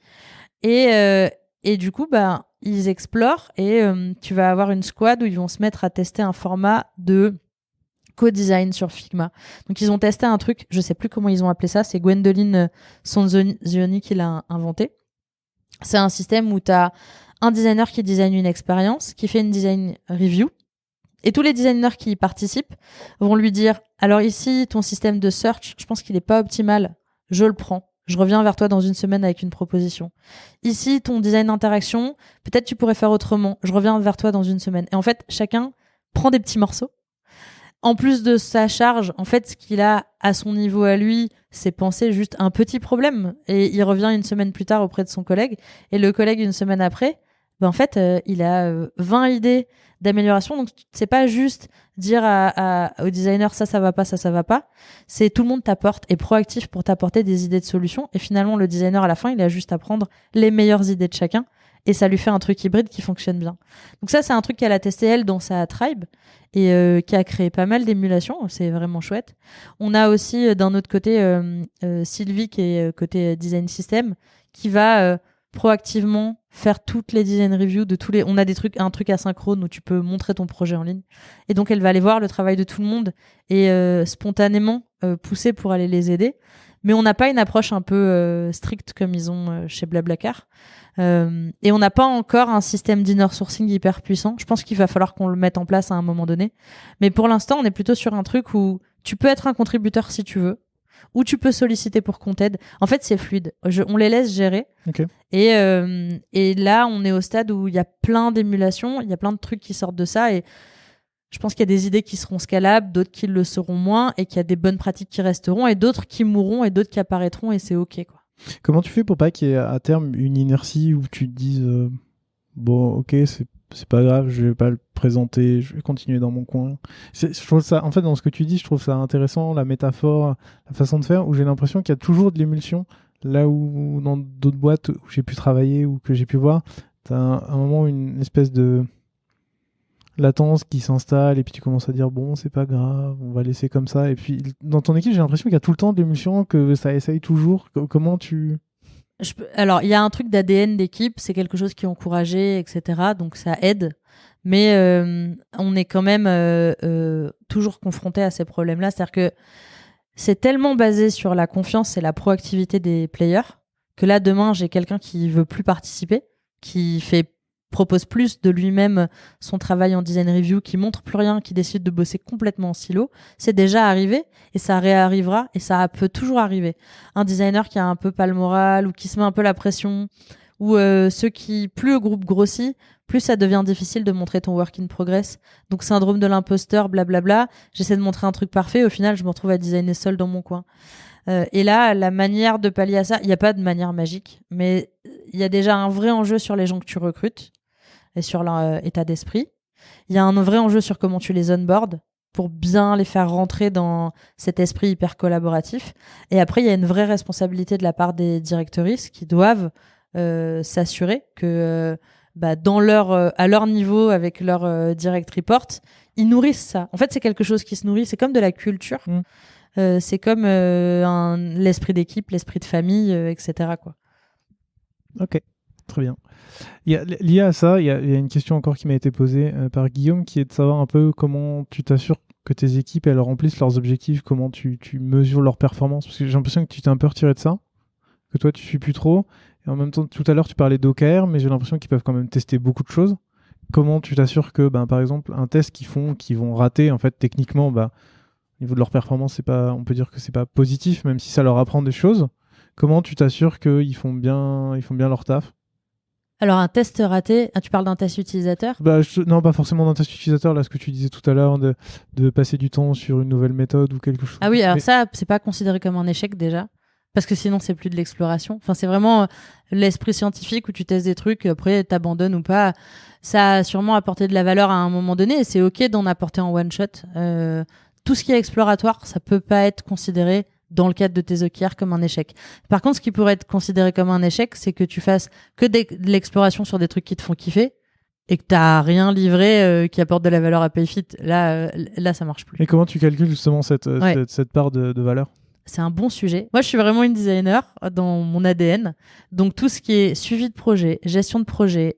Et du coup, bah, ils explorent, et tu vas avoir une squad où ils vont se mettre à tester un format de co-design sur Figma. Donc ils ont testé un truc, je sais plus comment ils ont appelé ça, c'est Gwendoline Sonzioni qui l'a inventé. C'est un système où tu as un designer qui design une expérience, qui fait une design review, et tous les designers qui y participent vont lui dire « Alors ici, ton système de search, je pense qu'il est pas optimal, je le prends. Je reviens vers toi dans une semaine avec une proposition. Ici, ton design d'interaction, peut-être tu pourrais faire autrement. Je reviens vers toi dans une semaine. » Et en fait, chacun prend des petits morceaux. En plus de sa charge, en fait, ce qu'il a à son niveau à lui, c'est penser juste un petit problème. Et il revient une semaine plus tard auprès de son collègue. Et le collègue, une semaine après, ben en fait, il a 20 idées d'amélioration. Donc, c'est pas juste dire au designer ça va pas, ça va pas. C'est tout le monde t'apporte, est proactif pour t'apporter des idées de solutions. Et finalement, le designer, à la fin, il a juste à prendre les meilleures idées de chacun. Et ça lui fait un truc hybride qui fonctionne bien. Donc ça, c'est un truc qu'elle a testé, elle, dans sa tribe et qui a créé pas mal d'émulations. C'est vraiment chouette. On a aussi, d'un autre côté, Sylvie, qui est côté design system, qui va proactivement faire toutes les design reviews de tous les... On a un truc asynchrone où tu peux montrer ton projet en ligne. Et donc, elle va aller voir le travail de tout le monde et spontanément pousser pour aller les aider. Mais on n'a pas une approche un peu stricte comme ils ont chez Blablacar. Et on n'a pas encore un système d'inner sourcing hyper puissant. Je pense qu'il va falloir qu'on le mette en place à un moment donné. Mais pour l'instant, on est plutôt sur un truc où tu peux être un contributeur si tu veux, ou tu peux solliciter pour qu'on t'aide. En fait, c'est fluide. On les laisse gérer. Okay. Et là, on est au stade où il y a plein d'émulations, il y a plein de trucs qui sortent de ça. Et je pense qu'il y a des idées qui seront scalables, d'autres qui le seront moins, et qu'il y a des bonnes pratiques qui resteront, et d'autres qui mourront, et d'autres qui apparaîtront, et c'est OK, quoi. Comment tu fais pour pas qu'il y ait à terme une inertie où tu te dises bon, ok, c'est pas grave, je vais pas le présenter, je vais continuer dans mon coin. Je trouve ça, en fait, dans ce que tu dis, je trouve ça intéressant, la métaphore, la façon de faire, où j'ai l'impression qu'il y a toujours de l'émulsion, là où dans d'autres boîtes où j'ai pu travailler ou que j'ai pu voir, t'as un moment une espèce de latence qui s'installe et puis tu commences à dire bon, c'est pas grave, on va laisser comme ça. Et puis dans ton équipe, j'ai l'impression qu'il y a tout le temps de l'émulsion, que ça essaye toujours. Comment tu... Alors, il y a un truc d'ADN d'équipe, c'est quelque chose qui est encouragé, etc. Donc, ça aide. Mais on est quand même toujours confronté à ces problèmes-là. C'est-à-dire que c'est tellement basé sur la confiance et la proactivité des players que là, demain, j'ai quelqu'un qui veut plus participer, qui propose plus de lui-même son travail en design review, qui montre plus rien, qui décide de bosser complètement en silo. C'est déjà arrivé et ça réarrivera et ça peut toujours arriver. Un designer qui a un peu pas le moral ou qui se met un peu la pression ou plus le groupe grossit, plus ça devient difficile de montrer ton work in progress. Donc syndrome de l'imposteur, blablabla. J'essaie de montrer un truc parfait, au final je me retrouve à designer seul dans mon coin. Et là, la manière de pallier à ça, il n'y a pas de manière magique, mais il y a déjà un vrai enjeu sur les gens que tu recrutes et sur leur état d'esprit. Il y a un vrai enjeu sur comment tu les onboardes pour bien les faire rentrer dans cet esprit hyper collaboratif. Et après, il y a une vraie responsabilité de la part des directrices qui doivent s'assurer que à leur niveau, avec leur direct report, ils nourrissent ça. En fait, c'est quelque chose qui se nourrit. C'est comme de la culture. C'est comme l'esprit d'équipe, l'esprit de famille, etc., quoi. Ok, très bien. Lié à ça, il y a une question encore qui m'a été posée par Guillaume, qui est de savoir un peu comment tu t'assures que tes équipes elles remplissent leurs objectifs, comment tu mesures leur performance, parce que j'ai l'impression que tu t'es un peu retiré de ça, que toi tu suis plus trop, et en même temps tout à l'heure tu parlais d'OKR, mais j'ai l'impression qu'ils peuvent quand même tester beaucoup de choses. Comment tu t'assures que par exemple un test qu'ils vont rater, en fait techniquement, au niveau de leur performance, on peut dire que c'est pas positif, même si ça leur apprend des choses. Comment tu t'assures qu'ils font bien leur taf? Alors, un test raté, tu parles d'un test utilisateur ? Non, pas forcément d'un test utilisateur, là, ce que tu disais tout à l'heure, de passer du temps sur une nouvelle méthode ou quelque chose. Ah oui, alors ça, c'est pas considéré comme un échec déjà, parce que sinon, c'est plus de l'exploration. Enfin, c'est vraiment l'esprit scientifique où tu testes des trucs, après, t'abandonnes ou pas. Ça a sûrement apporté de la valeur à un moment donné, et c'est OK d'en apporter en one-shot. Tout ce qui est exploratoire, ça peut pas être considéré dans le cadre de tes OKR comme un échec. Par contre, ce qui pourrait être considéré comme un échec, c'est que tu fasses que de l'exploration sur des trucs qui te font kiffer et que t'as rien livré qui apporte de la valeur à Payfit. Là, ça marche plus. Et comment tu calcules justement cette part de valeur ? C'est un bon sujet. Moi, je suis vraiment une designer dans mon ADN. Donc, tout ce qui est suivi de projet, gestion de projet,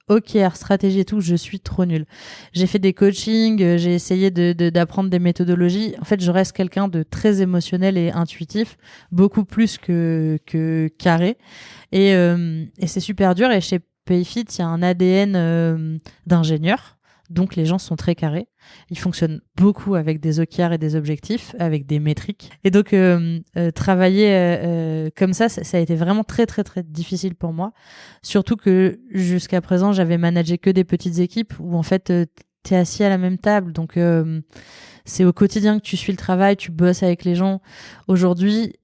OKR, stratégie et tout, je suis trop nulle. J'ai fait des coachings, j'ai essayé d'apprendre des méthodologies. En fait, je reste quelqu'un de très émotionnel et intuitif, beaucoup plus que carré. Et c'est super dur. Et chez Payfit, il y a un ADN d'ingénieur. Donc, les gens sont très carrés. Ils fonctionnent beaucoup avec des OKR et des objectifs, avec des métriques. Et donc, travailler comme ça a été vraiment très, très, très difficile pour moi. Surtout que jusqu'à présent, j'avais managé que des petites équipes où, en fait, t'es assis à la même table. Donc, c'est au quotidien que tu suis le travail, tu bosses avec les gens. Aujourd'hui,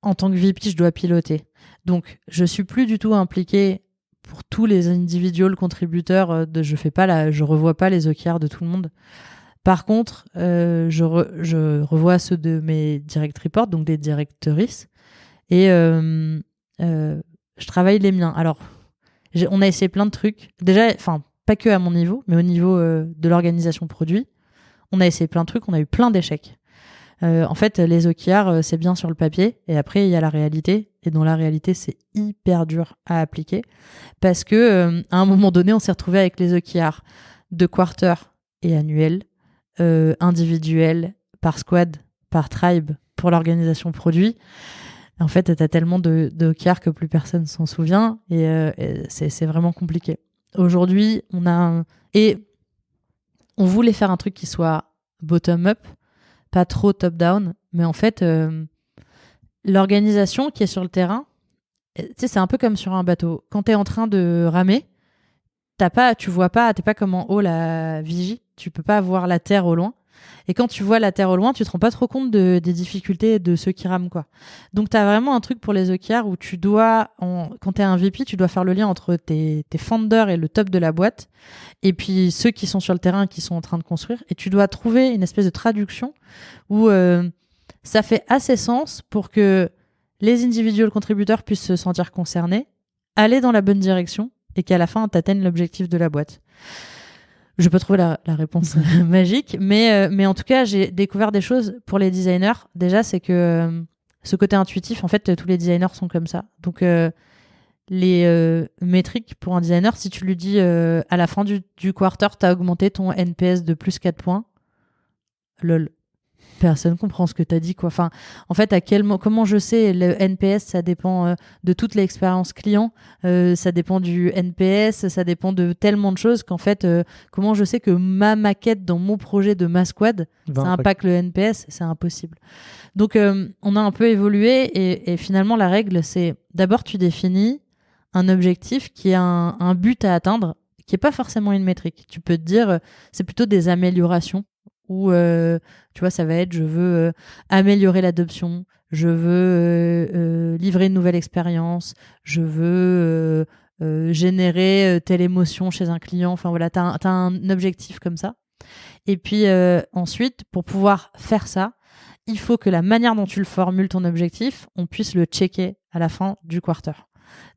en tant que VP, je dois piloter. Donc, je suis plus du tout impliquée pour tous les individuels contributeurs. Je revois pas les OKR de tout le monde. Par contre, je revois ceux de mes direct reports, donc des directrices, et je travaille les miens. Alors, on a essayé plein de trucs. Déjà, enfin, pas que à mon niveau, mais au niveau de l'organisation produit, on a essayé plein de trucs, on a eu plein d'échecs. En fait, les OKR, c'est bien sur le papier, et après, il y a la réalité. Et dans la réalité, c'est hyper dur à appliquer parce que à un moment donné, on s'est retrouvé avec les OKR de quarter et annuel, individuel, par squad, par tribe, pour l'organisation produit. En fait, t'as tellement de OKR que plus personne s'en souvient, et c'est vraiment compliqué. Aujourd'hui, et on voulait faire un truc qui soit bottom-up, pas trop top-down, mais en fait, l'organisation qui est sur le terrain, tu sais, c'est un peu comme sur un bateau. Quand t'es en train de ramer, tu vois pas, t'es pas comme en haut la vigie, tu peux pas voir la terre au loin. Et quand tu vois la terre au loin, tu te rends pas trop compte des difficultés de ceux qui rament, quoi. Donc t'as vraiment un truc pour les OKR où tu dois, quand t'es un VP, tu dois faire le lien entre tes founders et le top de la boîte, et puis ceux qui sont sur le terrain, qui sont en train de construire, et tu dois trouver une espèce de traduction où ça fait assez sens pour que les individuels contributeurs puissent se sentir concernés, aller dans la bonne direction, et qu'à la fin, t'atteignes l'objectif de la boîte. Je peux trouver la réponse magique, mais en tout cas, j'ai découvert des choses pour les designers. Déjà, c'est que ce côté intuitif, en fait, tous les designers sont comme ça. Donc, les métriques pour un designer, si tu lui dis à la fin du quarter, t'as augmenté ton NPS de plus 4 points, lol. Personne comprend ce que t'as dit, quoi. Enfin, en fait, comment je sais, le NPS, ça dépend de toute l'expérience client, ça dépend du NPS, ça dépend de tellement de choses qu'en fait, comment je sais que ma maquette dans mon projet de ma squad, ça impacte le NPS, c'est impossible. Donc, on a un peu évolué, et finalement, la règle, c'est d'abord, tu définis un objectif qui a un but à atteindre, qui est pas forcément une métrique. Tu peux te dire, c'est plutôt des améliorations. Où, tu vois, ça va être, je veux améliorer l'adoption, je veux livrer une nouvelle expérience, je veux générer telle émotion chez un client. Enfin voilà, t'as un objectif comme ça. Et puis ensuite, pour pouvoir faire ça, il faut que la manière dont tu le formules, ton objectif, on puisse le checker à la fin du quarter.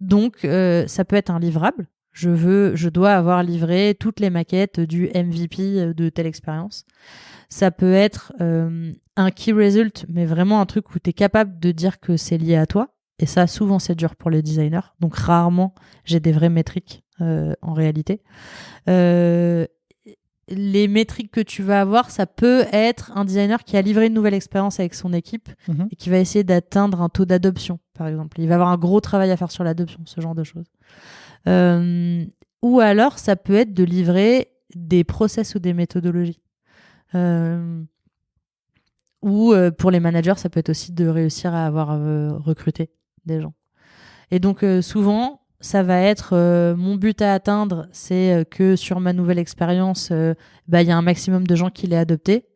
Donc, ça peut être un livrable. Je dois avoir livré toutes les maquettes du MVP de telle expérience. Ça peut être un key result, mais vraiment un truc où tu es capable de dire que c'est lié à toi. Et ça, souvent, c'est dur pour les designers. Donc, rarement, j'ai des vraies métriques en réalité. Les métriques que tu vas avoir, ça peut être un designer qui a livré une nouvelle expérience avec son équipe et qui va essayer d'atteindre un taux d'adoption, par exemple. Il va avoir un gros travail à faire sur l'adoption, ce genre de choses. Ou alors, ça peut être de livrer des process ou des méthodologies. Ou pour les managers, ça peut être aussi de réussir à avoir recruté des gens. Et donc, souvent, ça va être mon but à atteindre, c'est que sur ma nouvelle expérience, y a un maximum de gens qui l'aient adopté.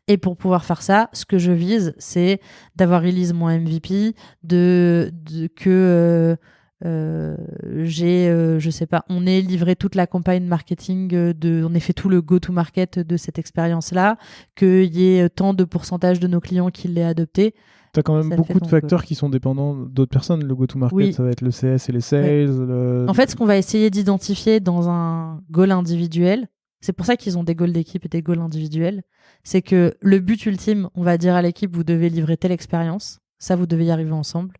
Et pour pouvoir faire ça, ce que je vise, c'est d'avoir release mon MVP, que je sais pas, on ait livré toute la campagne marketing, on ait fait tout le go-to-market de cette expérience-là, qu'il y ait tant de pourcentage de nos clients qui l'aient adopté. Tu as quand même beaucoup de facteurs qui sont dépendants d'autres personnes. Le go-to-market, oui. Ça va être le CS et les sales. Oui. En fait, ce qu'on va essayer d'identifier dans un goal individuel, c'est pour ça qu'ils ont des goals d'équipe et des goals individuels, c'est que le but ultime, on va dire à l'équipe, vous devez livrer telle expérience, ça vous devez y arriver ensemble.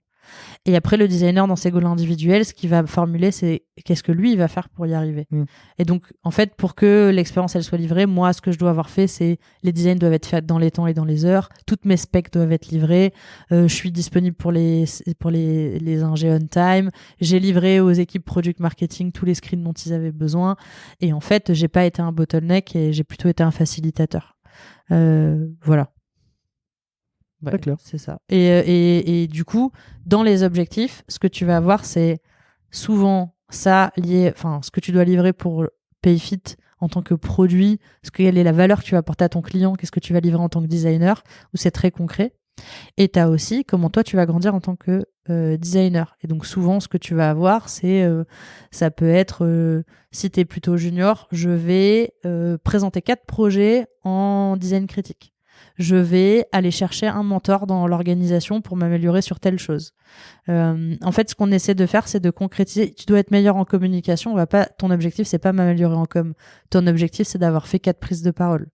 Et après, le designer, dans ses goals individuels, ce qu'il va formuler, c'est qu'est-ce que lui, il va faire pour y arriver. Et donc, en fait, pour que l'expérience, elle soit livrée, moi, ce que je dois avoir fait, c'est les designs doivent être faits dans les temps et dans les heures. Toutes mes specs doivent être livrées. Je suis disponible pour les ingés on time. J'ai livré aux équipes product marketing tous les screens dont ils avaient besoin. Et en fait, j'ai pas été un bottleneck et j'ai plutôt été un facilitateur. Voilà. Ouais, très clair. C'est ça. Et du coup, dans les objectifs, ce que tu vas avoir, c'est souvent ça lié, enfin, ce que tu dois livrer pour PayFit en tant que produit, quelle est la valeur que tu vas apporter à ton client, qu'est-ce que tu vas livrer en tant que designer, où c'est très concret. Et tu as aussi comment toi, tu vas grandir en tant que designer. Et donc, souvent, ce que tu vas avoir, c'est, ça peut être, si tu es plutôt junior, je vais présenter 4 projets en design critique. Je vais aller chercher un mentor dans l'organisation pour m'améliorer sur telle chose. En fait, ce qu'on essaie de faire, c'est de concrétiser. Tu dois être meilleur en communication. Ton objectif, c'est pas m'améliorer en com. Ton objectif, c'est d'avoir fait 4 prises de parole.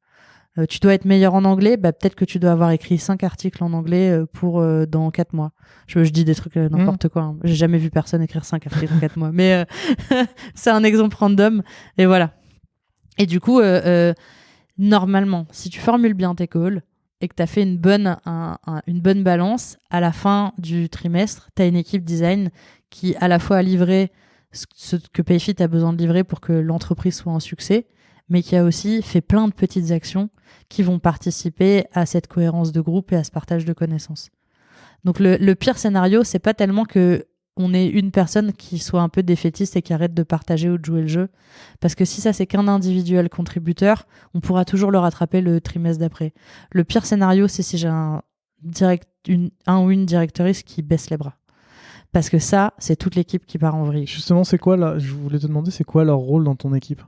Tu dois être meilleur en anglais. Peut-être que tu dois avoir écrit 5 articles en anglais pour dans 4 mois. Je dis des trucs n'importe quoi. Hein. J'ai jamais vu personne écrire 5 articles en 4 mois. Mais c'est un exemple random. Et voilà. Et du coup, normalement, si tu formules bien tes calls, et que tu as fait une bonne balance, à la fin du trimestre, tu as une équipe design qui à la fois a livré ce que PayFit a besoin de livrer pour que l'entreprise soit un succès, mais qui a aussi fait plein de petites actions qui vont participer à cette cohérence de groupe et à ce partage de connaissances. Donc le pire scénario, c'est pas tellement que on ait une personne qui soit un peu défaitiste et qui arrête de partager ou de jouer le jeu. Parce que si ça, c'est qu'un individuel contributeur, on pourra toujours le rattraper le trimestre d'après. Le pire scénario, c'est si j'ai un ou une directrice qui baisse les bras. Parce que ça, c'est toute l'équipe qui part en vrille. Justement, c'est quoi là? Je voulais te demander, c'est quoi leur rôle dans ton équipe?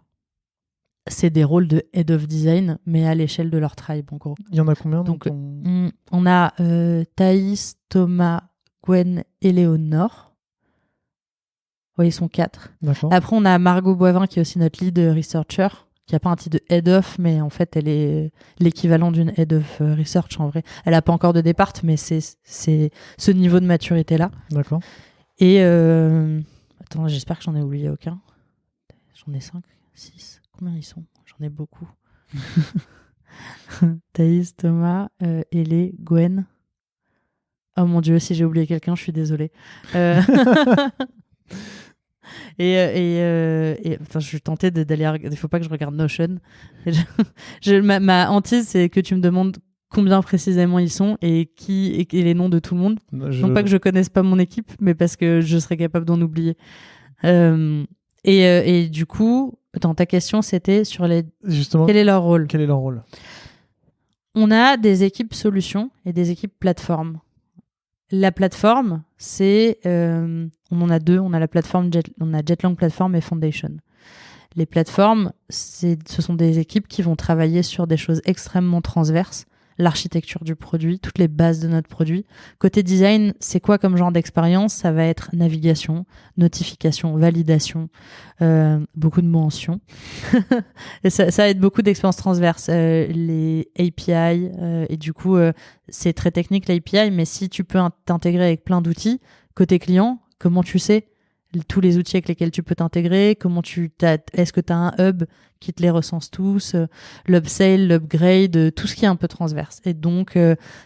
C'est des rôles de head of design, mais à l'échelle de leur tribe, en gros. Il y en a combien? Donc, on a Thaïs, Thomas, Gwen et Léonore. Oui, ils sont 4. D'accord. Après, on a Margot Boivin, qui est aussi notre lead researcher, qui n'a pas un titre de head of, mais en fait, elle est l'équivalent d'une head of research en vrai. Elle n'a pas encore de départ, mais c'est ce niveau de maturité-là. D'accord. Et attends, j'espère que j'en ai oublié aucun. J'en ai 5, 6. Combien ils sont? J'en ai beaucoup. Thaïs, Thomas, Elé, Gwen. Oh mon Dieu, si j'ai oublié quelqu'un, je suis désolée. Enfin, je suis tentée d'aller regarder. Il faut pas que je regarde Notion. Ma hantise, c'est que tu me demandes combien précisément ils sont et les noms de tout le monde. Non pas que je connaisse pas mon équipe, mais parce que je serais capable d'en oublier. Et du coup, attends, ta question c'était sur Justement, quel est leur rôle? Quel est leur rôle? On a des équipes solutions et des équipes plateformes. La plateforme, c'est on en a 2. On a la plateforme on a Jetlang Platform et Foundation. Les plateformes, ce sont des équipes qui vont travailler sur des choses extrêmement transverses. L'architecture du produit, toutes les bases de notre produit. Côté design, c'est quoi comme genre d'expérience? Ça va être navigation, notification, validation, beaucoup de mentions. Et ça va être beaucoup d'expériences transverses. Les API, et du coup, c'est très technique l'API, mais si tu peux t'intégrer avec plein d'outils, côté client, comment tu sais tous les outils avec lesquels tu peux t'intégrer, est-ce que tu as un hub qui te les recense tous, l'upsell, l'upgrade, tout ce qui est un peu transverse. Et donc,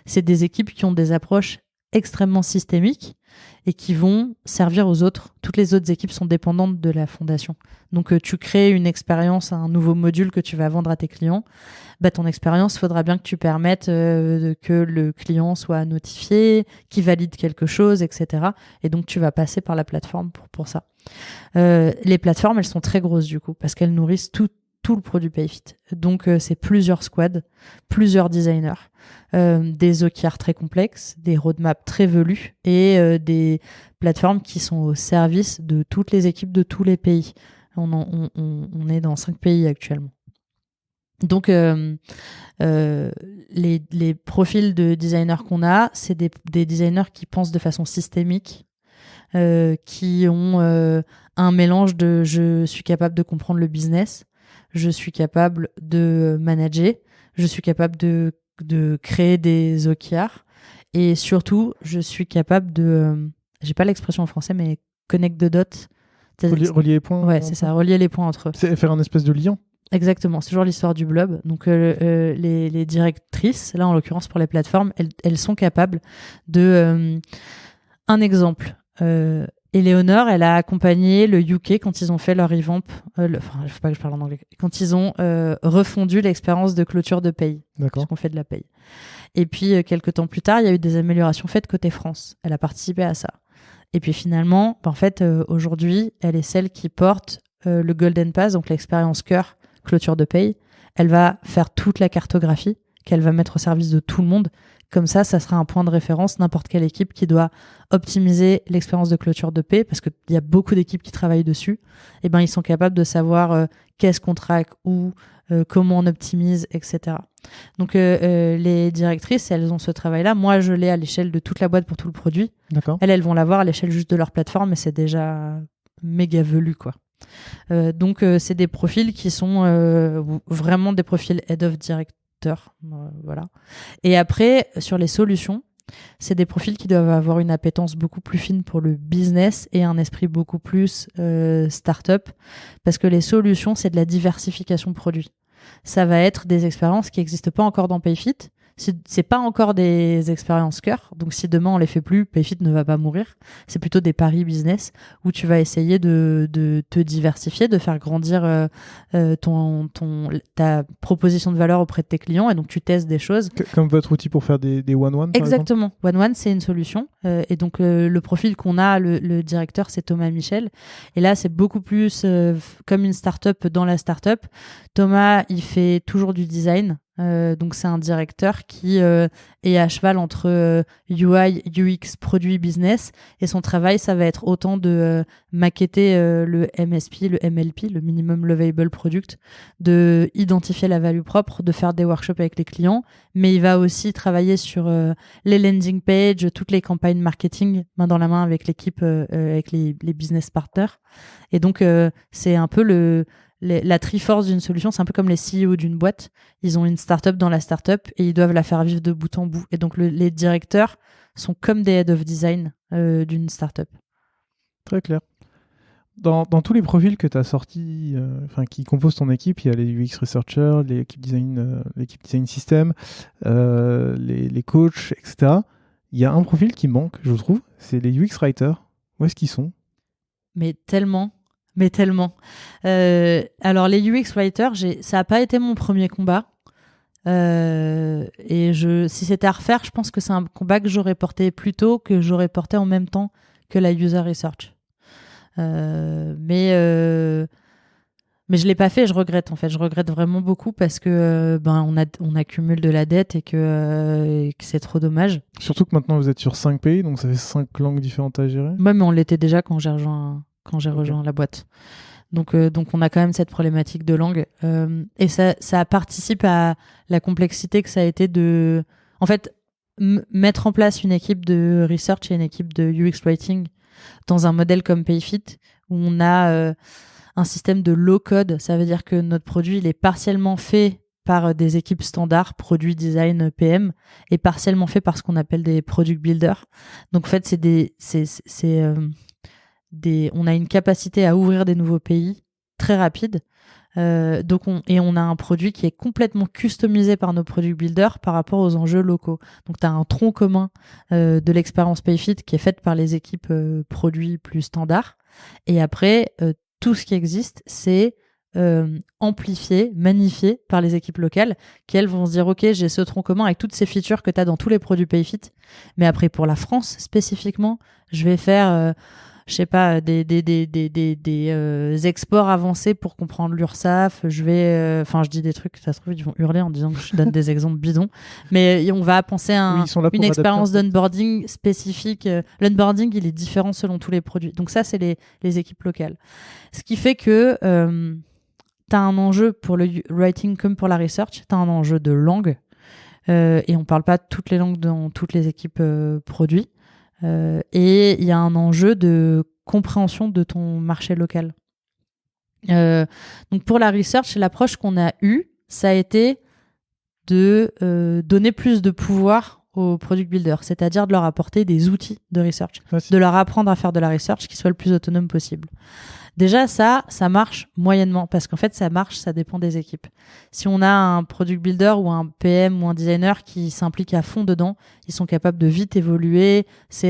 c'est des équipes qui ont des approches extrêmement systémiques et qui vont servir aux autres. Toutes les autres équipes sont dépendantes de la fondation. Donc, tu crées une expérience, un nouveau module que tu vas vendre à tes clients. Ton expérience, il faudra bien que tu permettes que le client soit notifié, qu'il valide quelque chose, etc. Et donc, tu vas passer par la plateforme pour ça. Les plateformes, elles sont très grosses du coup, parce qu'elles nourrissent tout le produit PayFit. Donc, c'est plusieurs squads, plusieurs designers, des OKR très complexes, des roadmaps très velus et des plateformes qui sont au service de toutes les équipes de tous les pays. On est dans 5 pays actuellement. Donc, les profils de designers qu'on a, c'est des designers qui pensent de façon systémique, qui ont un mélange de je suis capable de comprendre le business, je suis capable de manager, je suis capable de créer des OKR et surtout, je suis capable de j'ai pas l'expression en français, mais connect the dots. Relier les points. Ouais, c'est ça, relier les points entre eux. C'est faire un espèce de lien. Exactement, c'est toujours l'histoire du blob. Donc les directrices, là en l'occurrence pour les plateformes, elles sont capables de... un exemple, Eleonore, elle a accompagné le UK quand ils ont fait leur revamp, il faut pas que je parle en anglais, quand ils ont refondu l'expérience de clôture de paye, D'accord. parce qu'on fait de la paye. Et puis quelques temps plus tard, il y a eu des améliorations faites côté France. Elle a participé à ça. Et puis finalement, en fait, aujourd'hui, elle est celle qui porte le Golden Pass, donc l'expérience cœur clôture de paye. Elle va faire toute la cartographie qu'elle va mettre au service de tout le monde. Comme ça sera un point de référence, n'importe quelle équipe qui doit optimiser l'expérience de clôture de paie, parce qu'il y a beaucoup d'équipes qui travaillent dessus, et ben ils sont capables de savoir qu'est-ce qu'on traque, où, comment on optimise, etc. Donc les directrices, elles ont ce travail-là. Moi, je l'ai à l'échelle de toute la boîte pour tout le produit. D'accord. Elles vont l'avoir à l'échelle juste de leur plateforme, mais c'est déjà méga velu, quoi. Donc c'est des profils qui sont vraiment des profils head of director, voilà. Et après sur les solutions, c'est des profils qui doivent avoir une appétence beaucoup plus fine pour le business et un esprit beaucoup plus start-up, parce que les solutions, c'est de la diversification produit. Ça va être des expériences qui n'existent pas encore dans Payfit. C'est pas encore des expériences cœur, donc si demain on les fait plus, Payfit ne va pas mourir. C'est plutôt des paris business où tu vas essayer de te diversifier, de faire grandir ta proposition de valeur auprès de tes clients, et donc tu testes des choses. Comme votre outil pour faire des one-one, par Exactement. One-one, c'est une solution. Et donc le profil qu'on a, le directeur, c'est Thomas Michel. Et là, c'est beaucoup plus comme une start-up dans la start-up. Thomas, il fait toujours du design. Donc c'est un directeur qui est à cheval entre UI, UX, produit, business, et son travail, ça va être autant de maqueter le MSP, le MLP, le Minimum Lovable Product, de identifier la value propre, de faire des workshops avec les clients, mais il va aussi travailler sur les landing pages, toutes les campagnes marketing, main dans la main avec l'équipe, avec les business partners. Et donc c'est un peu la triforce d'une solution, c'est un peu comme les CEO d'une boîte. Ils ont une start-up dans la start-up et ils doivent la faire vivre de bout en bout. Et donc, les directeurs sont comme des head of design d'une start-up. Très clair. Dans tous les profils que tu as sortis, qui composent ton équipe, il y a les UX researchers, l'équipe design system, les coachs, etc. Il y a un profil qui manque, je trouve, c'est les UX writers. Où est-ce qu'ils sont ? Mais tellement. Alors les UX writers, ça n'a pas été mon premier combat. Et si c'était à refaire, je pense que c'est un combat que j'aurais porté plus tôt, que j'aurais porté en même temps que la user research. Mais je l'ai pas fait, je regrette en fait. Je regrette vraiment beaucoup parce que on accumule de la dette et que c'est trop dommage. Surtout que maintenant vous êtes sur 5 pays, donc ça fait 5 langues différentes à gérer. Ouais, mais on l'était déjà quand j'ai rejoint la boîte. Donc on a quand même cette problématique de langue. Et ça participe à la complexité que ça a été de... En fait, mettre en place une équipe de research et une équipe de UX writing dans un modèle comme Payfit, où on a un système de low code. Ça veut dire que notre produit, il est partiellement fait par des équipes standards, produit, design, PM, et partiellement fait par ce qu'on appelle des product builders. Donc en fait, on a une capacité à ouvrir des nouveaux pays très rapide. On a un produit qui est complètement customisé par nos product builders par rapport aux enjeux locaux. Donc tu as un tronc commun de l'expérience Payfit qui est faite par les équipes produits plus standards. Et après, tout ce qui existe, c'est amplifié, magnifié par les équipes locales qui, elles, vont se dire « Ok, j'ai ce tronc commun avec toutes ces features que tu as dans tous les produits Payfit. Mais après, pour la France spécifiquement, je vais faire... je sais pas, des exports avancés pour comprendre l'URSSAF. Je dis des trucs, ça se trouve, ils vont hurler en disant que je donne des exemples bidons. Mais on va penser à une expérience d'onboarding spécifique. L'onboarding, il est différent selon tous les produits. Donc ça, c'est les équipes locales. Ce qui fait que tu as un enjeu pour le writing comme pour la research, tu as un enjeu de langue. Et on parle pas toutes les langues dans toutes les équipes produits. Et il y a un enjeu de compréhension de ton marché local. Donc pour la research, l'approche qu'on a eue, ça a été de donner plus de pouvoir aux product builders, c'est-à-dire de leur apporter des outils de research, de leur apprendre à faire de la research qui soit le plus autonome possible. Déjà, ça marche moyennement parce qu'en fait, ça dépend des équipes. Si on a un product builder ou un PM ou un designer qui s'implique à fond dedans, ils sont capables de vite évoluer.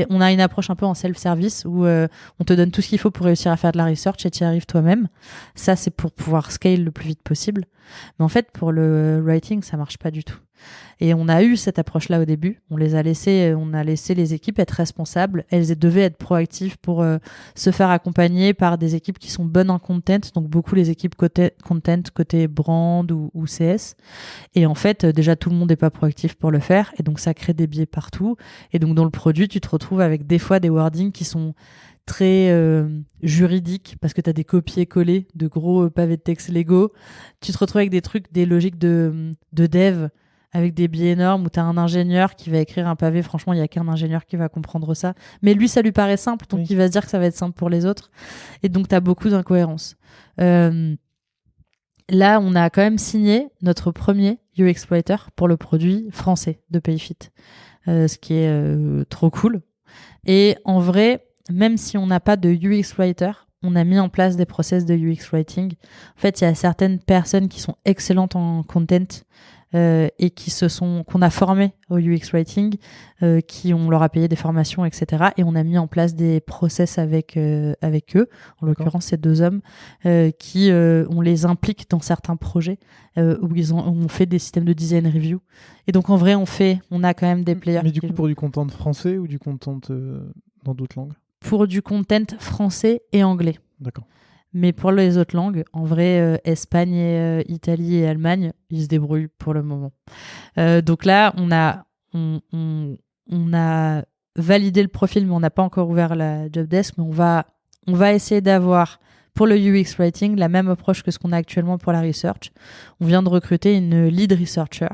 On a une approche un peu en self-service où on te donne tout ce qu'il faut pour réussir à faire de la research et tu y arrives toi-même. Ça, c'est pour pouvoir scale le plus vite possible. Mais en fait, pour le writing, ça marche pas du tout. Et on a eu cette approche-là au début. On a laissé les équipes être responsables. Elles devaient être proactives pour se faire accompagner par des équipes qui sont bonnes en content. Donc beaucoup les équipes côté content, côté brand ou CS. Et en fait, déjà tout le monde n'est pas proactif pour le faire. Et donc ça crée des biais partout. Et donc dans le produit, tu te retrouves avec des fois des wordings qui sont très juridiques parce que tu as des copier-coller de gros pavés de texte Lego. Tu te retrouves avec des trucs, des logiques de dev avec des biais énormes où tu as un ingénieur qui va écrire un pavé. Franchement, il n'y a qu'un ingénieur qui va comprendre ça. Mais lui, ça lui paraît simple, donc il va se dire que ça va être simple pour les autres. Et donc, tu as beaucoup d'incohérences. Là, on a quand même signé notre premier UX Writer pour le produit français de Payfit, ce qui est trop cool. Et en vrai, même si on n'a pas de UX Writer, on a mis en place des process de UX Writing. En fait, il y a certaines personnes qui sont excellentes en content et qu'on a formé au UX Writing, on leur a payé des formations, etc. Et on a mis en place des process avec eux, en l'occurrence ces deux hommes, on les implique dans certains projets où on fait des systèmes de design review. Et donc en vrai, on a quand même des players. Mais du coup, pour du content français ou du content dans d'autres langues? Pour du content français et anglais. D'accord. Mais pour les autres langues, en vrai, Espagne, et, Italie et Allemagne, ils se débrouillent pour le moment. Donc là, on a validé le profil, mais on n'a pas encore ouvert la job desk. Mais on va essayer d'avoir pour le UX Writing la même approche que ce qu'on a actuellement pour la research. On vient de recruter une lead researcher.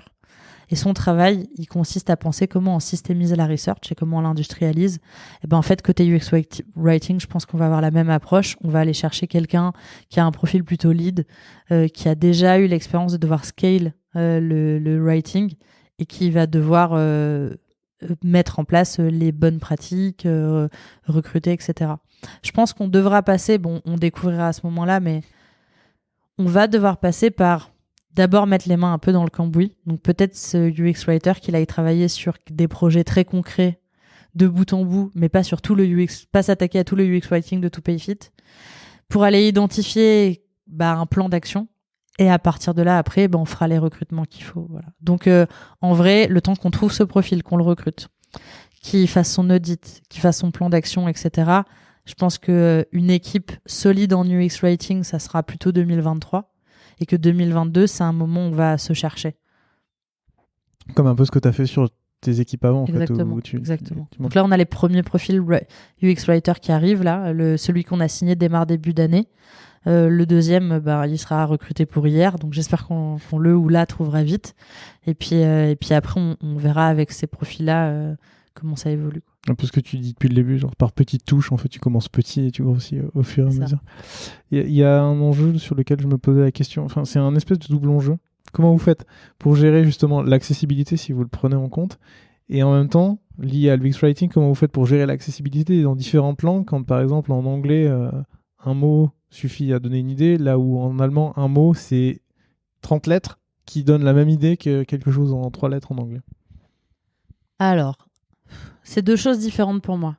Et son travail, il consiste à penser comment on systémise la research et comment on l'industrialise. Et ben en fait, côté UX Writing, je pense qu'on va avoir la même approche. On va aller chercher quelqu'un qui a un profil plutôt lead, qui a déjà eu l'expérience de devoir scale le writing et qui va devoir mettre en place les bonnes pratiques, recruter, etc. Je pense qu'on devra passer, on découvrira à ce moment-là, mais on va devoir passer par d'abord mettre les mains un peu dans le cambouis. Donc peut-être ce UX Writer qu'il aille travailler sur des projets très concrets de bout en bout, mais pas sur tout le UX, pas s'attaquer à tout le UX Writing de tout Payfit, pour aller identifier un plan d'action. Et à partir de là, après, on fera les recrutements qu'il faut. Voilà. Donc en vrai, le temps qu'on trouve ce profil, qu'on le recrute, qu'il fasse son audit, qu'il fasse son plan d'action, etc., je pense qu'une équipe solide en UX Writing, ça sera plutôt 2023. Et que 2022, c'est un moment où on va se chercher. Comme un peu ce que tu as fait sur tes équipes avant. Exactement. Exactement. Donc là, on a les premiers profils UX Writer qui arrivent. Là. Celui qu'on a signé démarre début d'année. Le deuxième, il sera recruté pour hier. Donc j'espère qu'on le ou la trouvera vite. Et puis après, on verra avec ces profils-là comment ça évolue. Un peu ce que tu dis depuis le début, genre par petites touches, en fait, tu commences petit et tu grossis au fur et à mesure. Il y a un enjeu sur lequel je me posais la question, enfin, c'est un espèce de double enjeu. Comment vous faites pour gérer justement l'accessibilité, si vous le prenez en compte, et en même temps, lié à l'UX Writing, comment vous faites pour gérer l'accessibilité dans différentes langues, quand par exemple en anglais, un mot suffit à donner une idée, là où en allemand, un mot, c'est 30 lettres qui donnent la même idée que quelque chose en 3 lettres en anglais. Alors, c'est deux choses différentes pour moi.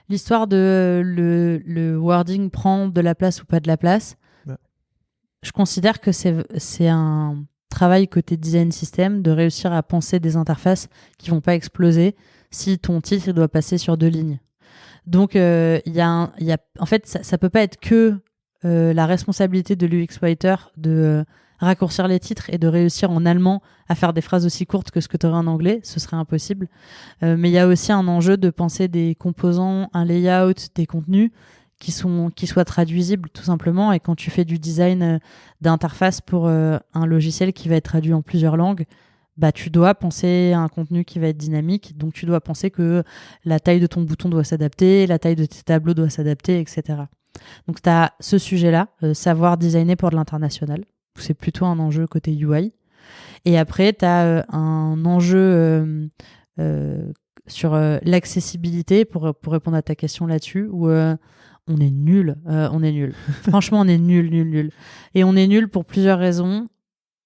L'histoire de le wording prend de la place ou pas de la place, ouais. Je considère que c'est un travail côté design system de réussir à penser des interfaces qui vont pas exploser si ton titre doit passer sur 2 lignes. Donc, en fait, ça peut pas être que la responsabilité de l'UX Writer de raccourcir les titres et de réussir en allemand à faire des phrases aussi courtes que ce que tu aurais en anglais, ce serait impossible. Mais il y a aussi un enjeu de penser des composants, un layout, des contenus qui soient traduisibles tout simplement. Et quand tu fais du design d'interface pour un logiciel qui va être traduit en plusieurs langues, tu dois penser à un contenu qui va être dynamique. Donc tu dois penser que la taille de ton bouton doit s'adapter, la taille de tes tableaux doit s'adapter, etc. Donc tu as ce sujet-là, savoir designer pour de l'international. C'est plutôt un enjeu côté UI. Et après, tu as un enjeu sur l'accessibilité, pour répondre à ta question là-dessus, où on est nul. Franchement, on est nul. Et on est nul pour plusieurs raisons.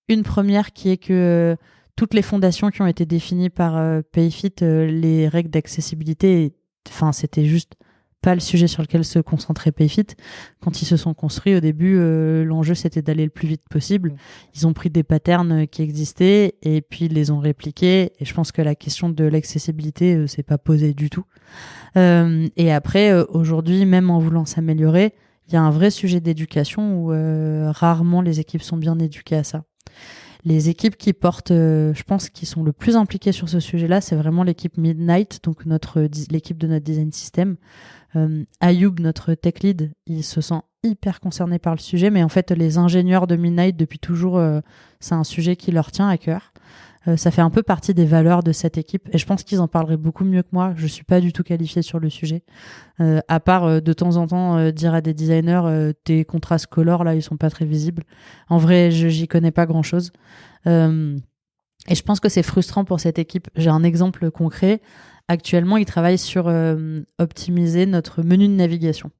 Une première qui est que toutes les fondations qui ont été définies par Payfit, les règles d'accessibilité, c'était juste pas le sujet sur lequel se concentrait Payfit. Quand ils se sont construits au début, l'enjeu c'était d'aller le plus vite possible. Ils ont pris des patterns qui existaient et puis ils les ont répliqués. Et je pense que la question de l'accessibilité s'est pas posée du tout. Et après, aujourd'hui, même en voulant s'améliorer, il y a un vrai sujet d'éducation où rarement les équipes sont bien éduquées à ça. Les équipes qui portent, je pense, qui sont le plus impliquées sur ce sujet-là, c'est vraiment l'équipe Midnight, donc l'équipe de notre design system. Ayoub, notre tech lead, il se sent hyper concerné par le sujet, mais en fait, les ingénieurs de Midnight, depuis toujours, c'est un sujet qui leur tient à cœur. Ça fait un peu partie des valeurs de cette équipe et je pense qu'ils en parleraient beaucoup mieux que moi. Je suis pas du tout qualifiée sur le sujet. À part de temps en temps dire à des designers tes contrastes color là ils sont pas très visibles. En vrai, j'y connais pas grand chose. Et je pense que c'est frustrant pour cette équipe. J'ai un exemple concret. Actuellement, ils travaillent sur optimiser notre menu de navigation.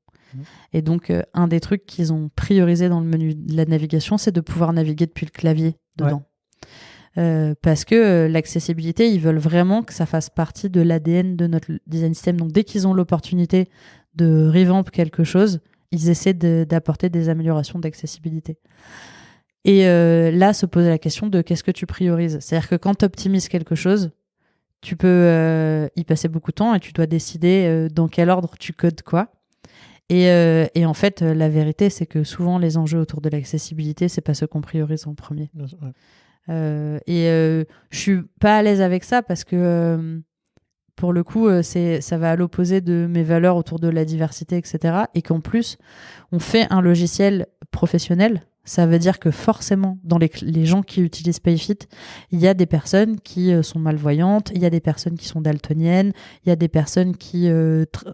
Et donc, un des trucs qu'ils ont priorisé dans le menu de la navigation, c'est de pouvoir naviguer depuis le clavier dedans. Ouais. Parce que l'accessibilité, ils veulent vraiment que ça fasse partie de l'ADN de notre design system. Donc, dès qu'ils ont l'opportunité de revamp quelque chose, ils essaient d'apporter des améliorations d'accessibilité. Et là, se poser la question de qu'est-ce que tu priorises. C'est-à-dire que quand tu optimises quelque chose, tu peux y passer beaucoup de temps et tu dois décider dans quel ordre tu codes quoi. Et en fait, la vérité, c'est que souvent, les enjeux autour de l'accessibilité, c'est pas ce qu'on priorise en premier. Ouais. Je suis pas à l'aise avec ça parce que pour le coup, ça va à l'opposé de mes valeurs autour de la diversité, etc. Et qu'en plus, on fait un logiciel professionnel. Ça veut dire que forcément, dans les gens qui utilisent Payfit, il y a des personnes qui sont malvoyantes, il y a des personnes qui sont daltoniennes, il y a des personnes qui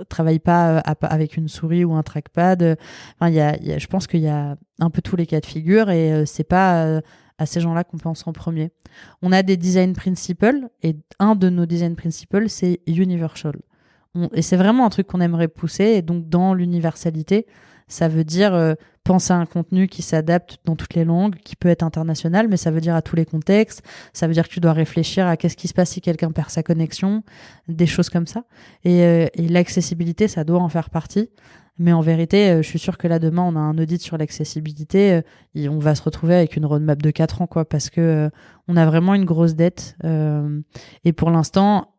travaillent pas avec une souris ou un trackpad. Enfin, je pense qu'il y a un peu tous les cas de figure et c'est pas à ces gens-là qu'on pense en premier. On a des design principles et un de nos design principles, c'est universal. Et c'est vraiment un truc qu'on aimerait pousser. Et donc, dans l'universalité, ça veut dire penser à un contenu qui s'adapte dans toutes les langues, qui peut être international, mais ça veut dire à tous les contextes. Ça veut dire que tu dois réfléchir à qu'est-ce qui se passe si quelqu'un perd sa connexion, des choses comme ça. Et l'accessibilité, ça doit en faire partie. Mais en vérité, je suis sûre que là, demain, on a un audit sur l'accessibilité et on va se retrouver avec une roadmap de 4 ans, quoi, parce que on a vraiment une grosse dette. Et pour l'instant,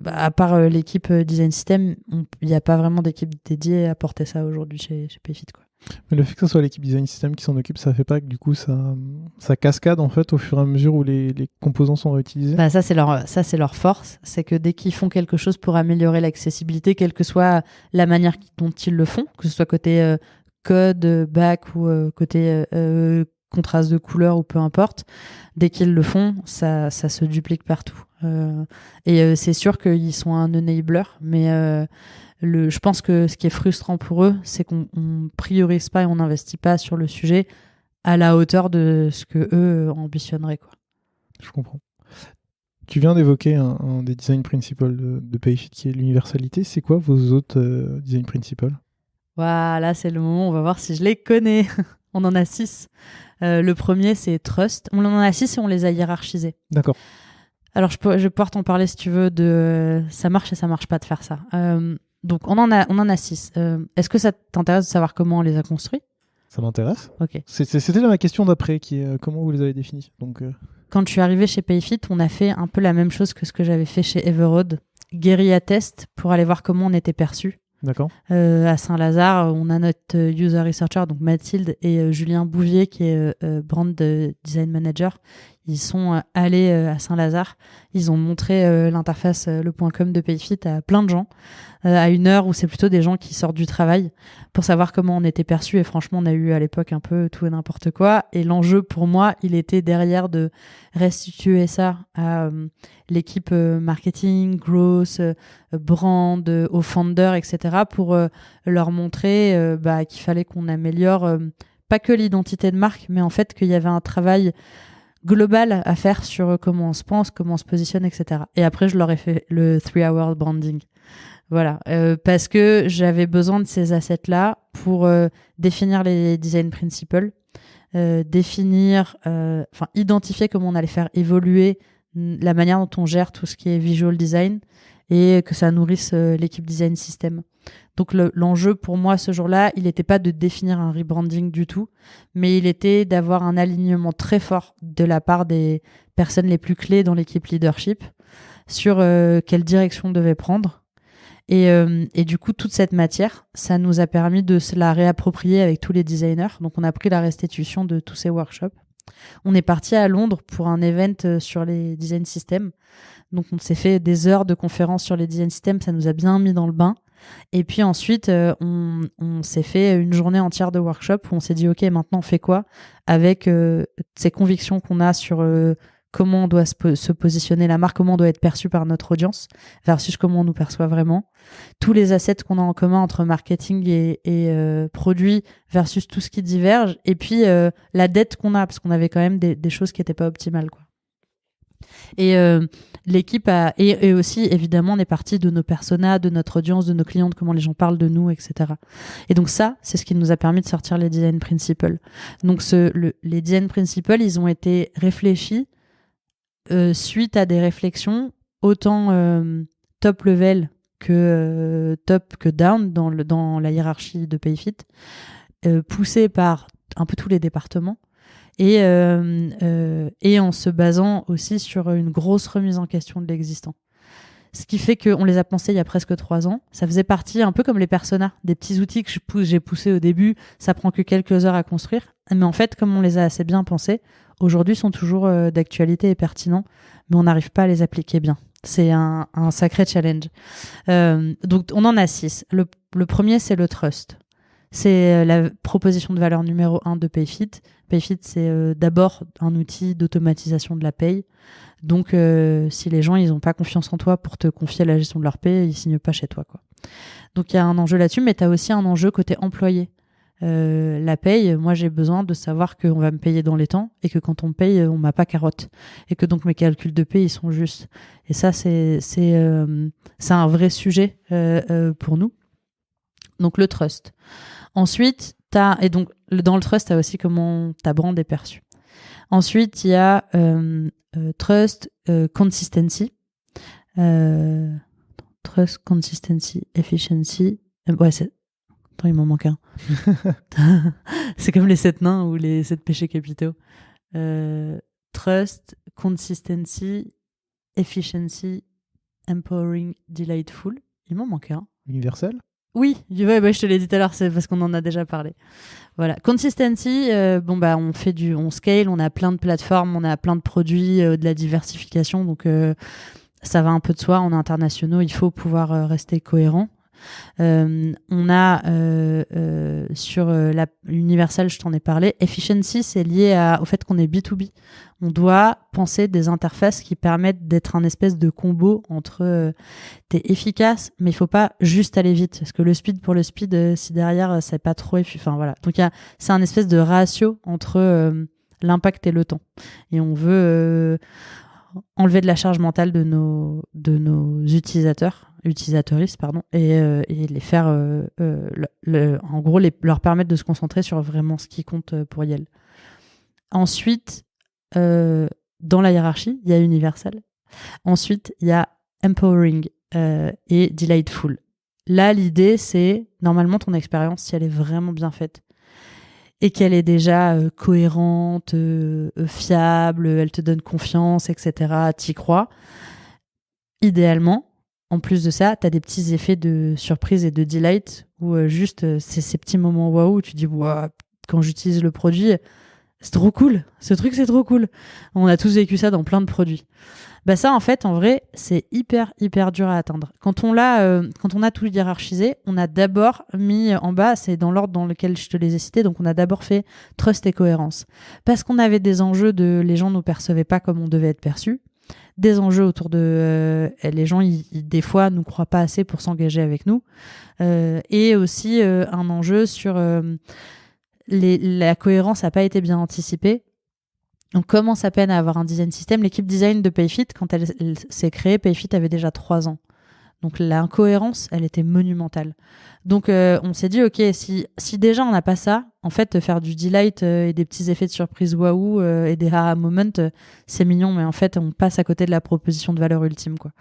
à part l'équipe Design System, il n'y a pas vraiment d'équipe dédiée à porter ça aujourd'hui chez Payfit, quoi. Mais le fait que ce soit l'équipe Design System qui s'en occupe, ça fait pas que du coup ça cascade en fait au fur et à mesure où les composants sont réutilisés. Ça c'est leur force, c'est que dès qu'ils font quelque chose pour améliorer l'accessibilité, quelle que soit la manière dont ils le font, que ce soit côté code, back ou côté contraste de couleur ou peu importe, dès qu'ils le font, ça se duplique partout. Et c'est sûr qu'ils sont un enabler, mais je pense que ce qui est frustrant pour eux, c'est qu'on priorise pas et on n'investit pas sur le sujet à la hauteur de ce que eux ambitionneraient, quoi. Je comprends. Tu viens d'évoquer un des design principles de Payfit qui est l'universalité. C'est quoi vos autres design principles ? Voilà, c'est le moment, on va voir si je les connais. On en a 6. Le premier, c'est Trust. On en a 6 et on les a hiérarchisés. D'accord. Alors, je vais pouvoir t'en parler si tu veux de ça marche et ça marche pas de faire ça. Donc, on en a 6. Est-ce que ça t'intéresse de savoir comment on les a construits ? Ça m'intéresse. Ok. C'était là ma question d'après, qui est comment vous les avez définis. Donc, Quand je suis arrivée chez Payfit, on a fait un peu la même chose que ce que j'avais fait chez Everode. Guérilla test pour aller voir comment on était perçu. D'accord. À Saint-Lazare, on a notre user researcher, donc Mathilde, et Julien Bouvier, qui est brand design manager. Ils sont allés à Saint-Lazare. Ils ont montré l'interface le .com de Payfit à plein de gens, à une heure où c'est plutôt des gens qui sortent du travail, pour savoir comment on était perçu. Et franchement, on a eu à l'époque un peu tout et n'importe quoi. Et l'enjeu pour moi, il était derrière de restituer ça à l'équipe marketing, growth, brand, aux founders, etc. pour leur montrer qu'il fallait qu'on améliore pas que l'identité de marque, mais en fait qu'il y avait un travail global à faire sur comment on se pense, comment on se positionne, etc. Et après, je leur ai fait le 3-hour branding. Voilà, parce que j'avais besoin de ces assets-là pour définir les design principles, identifier comment on allait faire évoluer la manière dont on gère tout ce qui est visual design et que ça nourrisse l'équipe design system. Donc l'enjeu pour moi ce jour-là, il n'était pas de définir un rebranding du tout, mais il était d'avoir un alignement très fort de la part des personnes les plus clés dans l'équipe leadership sur quelle direction on devait prendre. Et du coup, toute cette matière, ça nous a permis de se la réapproprier avec tous les designers. Donc on a pris la restitution de tous ces workshops. On est parti à Londres pour un event sur les design systems. Donc on s'est fait des heures de conférences sur les design systems, ça nous a bien mis dans le bain. Et puis ensuite, on s'est fait une journée entière de workshop où on s'est dit, OK, maintenant on fait quoi avec ces convictions qu'on a sur comment on doit se positionner la marque, comment on doit être perçu par notre audience versus comment on nous perçoit vraiment. Tous les assets qu'on a en commun entre marketing et produit versus tout ce qui diverge. Et puis la dette qu'on a, parce qu'on avait quand même des choses qui n'étaient pas optimales, quoi. Et l'équipe et aussi évidemment on est parti de nos personas, de notre audience, de nos clients, de comment les gens parlent de nous, etc. Et donc ça, c'est ce qui nous a permis de sortir les design principles. Donc les design principles, ils ont été réfléchis suite à des réflexions autant top level que top que down dans la hiérarchie de Payfit, poussés par un peu tous les départements. Et en se basant aussi sur une grosse remise en question de l'existant. Ce qui fait qu'on les a pensés il y a presque 3 ans. Ça faisait partie, un peu comme les personas, des petits outils que j'ai poussés au début. Ça prend que quelques heures à construire. Mais en fait, comme on les a assez bien pensés, aujourd'hui, ils sont toujours d'actualité et pertinents, mais on n'arrive pas à les appliquer bien. C'est un sacré challenge. Donc, on en a 6. Le premier, c'est le trust. C'est la proposition de valeur numéro 1 de Payfit. Payfit, c'est d'abord un outil d'automatisation de la paye. Donc, si les gens ils n'ont pas confiance en toi pour te confier la gestion de leur paye, ils signent pas chez toi, quoi. Donc, il y a un enjeu là-dessus, mais tu as aussi un enjeu côté employé. La paye, moi, j'ai besoin de savoir qu'on va me payer dans les temps et que quand on me paye, on m'a pas carotte. Et que donc, mes calculs de paye, ils sont justes. Et ça, c'est un vrai sujet pour nous. Donc, le trust. Ensuite, et donc dans le trust, tu as aussi comment ta brand est perçue. Ensuite, il y a trust, consistency. Trust, consistency, efficiency. Attends, il m'en manque un. C'est comme les 7 nains ou les 7 péchés capitaux. Trust, consistency, efficiency, empowering, delightful. Il m'en manque un. Universel ? Oui, je te l'ai dit tout à l'heure, c'est parce qu'on en a déjà parlé. Voilà, consistency, on scale, on a plein de plateformes, on a plein de produits, de la diversification, donc ça va un peu de soi, on est internationaux, il faut pouvoir rester cohérent. On a sur l'Universal, je t'en ai parlé. Efficiency, c'est lié au fait qu'on est B2B. On doit penser des interfaces qui permettent d'être un espèce de combo entre t'es efficace, mais il faut pas juste aller vite. Parce que le speed pour le speed, si derrière, c'est pas trop enfin voilà. Donc c'est un espèce de ratio entre l'impact et le temps. Et on veut enlever de la charge mentale de nos utilisatrices, et les faire, en gros, leur permettre de se concentrer sur vraiment ce qui compte pour Yel. Ensuite, dans la hiérarchie, il y a Universal. Ensuite, il y a Empowering et Delightful. Là, l'idée, c'est, normalement, ton expérience, si elle est vraiment bien faite, et qu'elle est déjà cohérente, fiable, elle te donne confiance, etc., t'y crois. Idéalement, en plus de ça, t'as des petits effets de surprise et de delight où juste c'est ces petits moments waouh où tu dis waouh, quand j'utilise le produit, c'est trop cool. Ce truc, c'est trop cool. On a tous vécu ça dans plein de produits. Bah ça, en fait, en vrai, c'est hyper dur à atteindre. Quand on a tout hiérarchisé, on a d'abord mis en bas, c'est dans l'ordre dans lequel je te les ai cités, donc on a d'abord fait trust et cohérence. Parce qu'on avait des enjeux les gens nous percevaient pas comme on devait être perçus, des enjeux autour de les gens, des fois, nous croient pas assez pour s'engager avec nous, et aussi un enjeu sur la cohérence n'a pas été bien anticipée. On commence à peine à avoir un design system. L'équipe design de Payfit, quand elle s'est créée, Payfit avait déjà 3 ans. Donc l'incohérence, elle était monumentale. Donc on s'est dit, ok, si déjà on n'a pas ça, en fait, faire du delight et des petits effets de surprise waouh et des aha moments, c'est mignon, mais en fait, on passe à côté de la proposition de valeur ultime, quoi.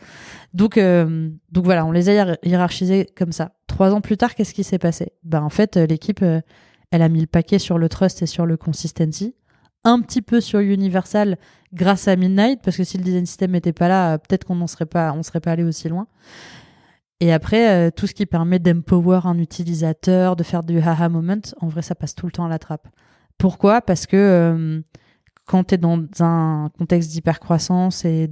Donc voilà, on les a hiérarchisés comme ça. 3 ans plus tard, qu'est-ce qui s'est passé ? En fait, l'équipe, elle a mis le paquet sur le trust et sur le consistency, un petit peu sur Universal grâce à Midnight, parce que si le design system n'était pas là, peut-être qu'on serait pas allé aussi loin. Et après, tout ce qui permet d'empower un utilisateur, de faire du haha moment, en vrai, ça passe tout le temps à la trappe. Pourquoi ? Parce que quand tu es dans un contexte d'hypercroissance et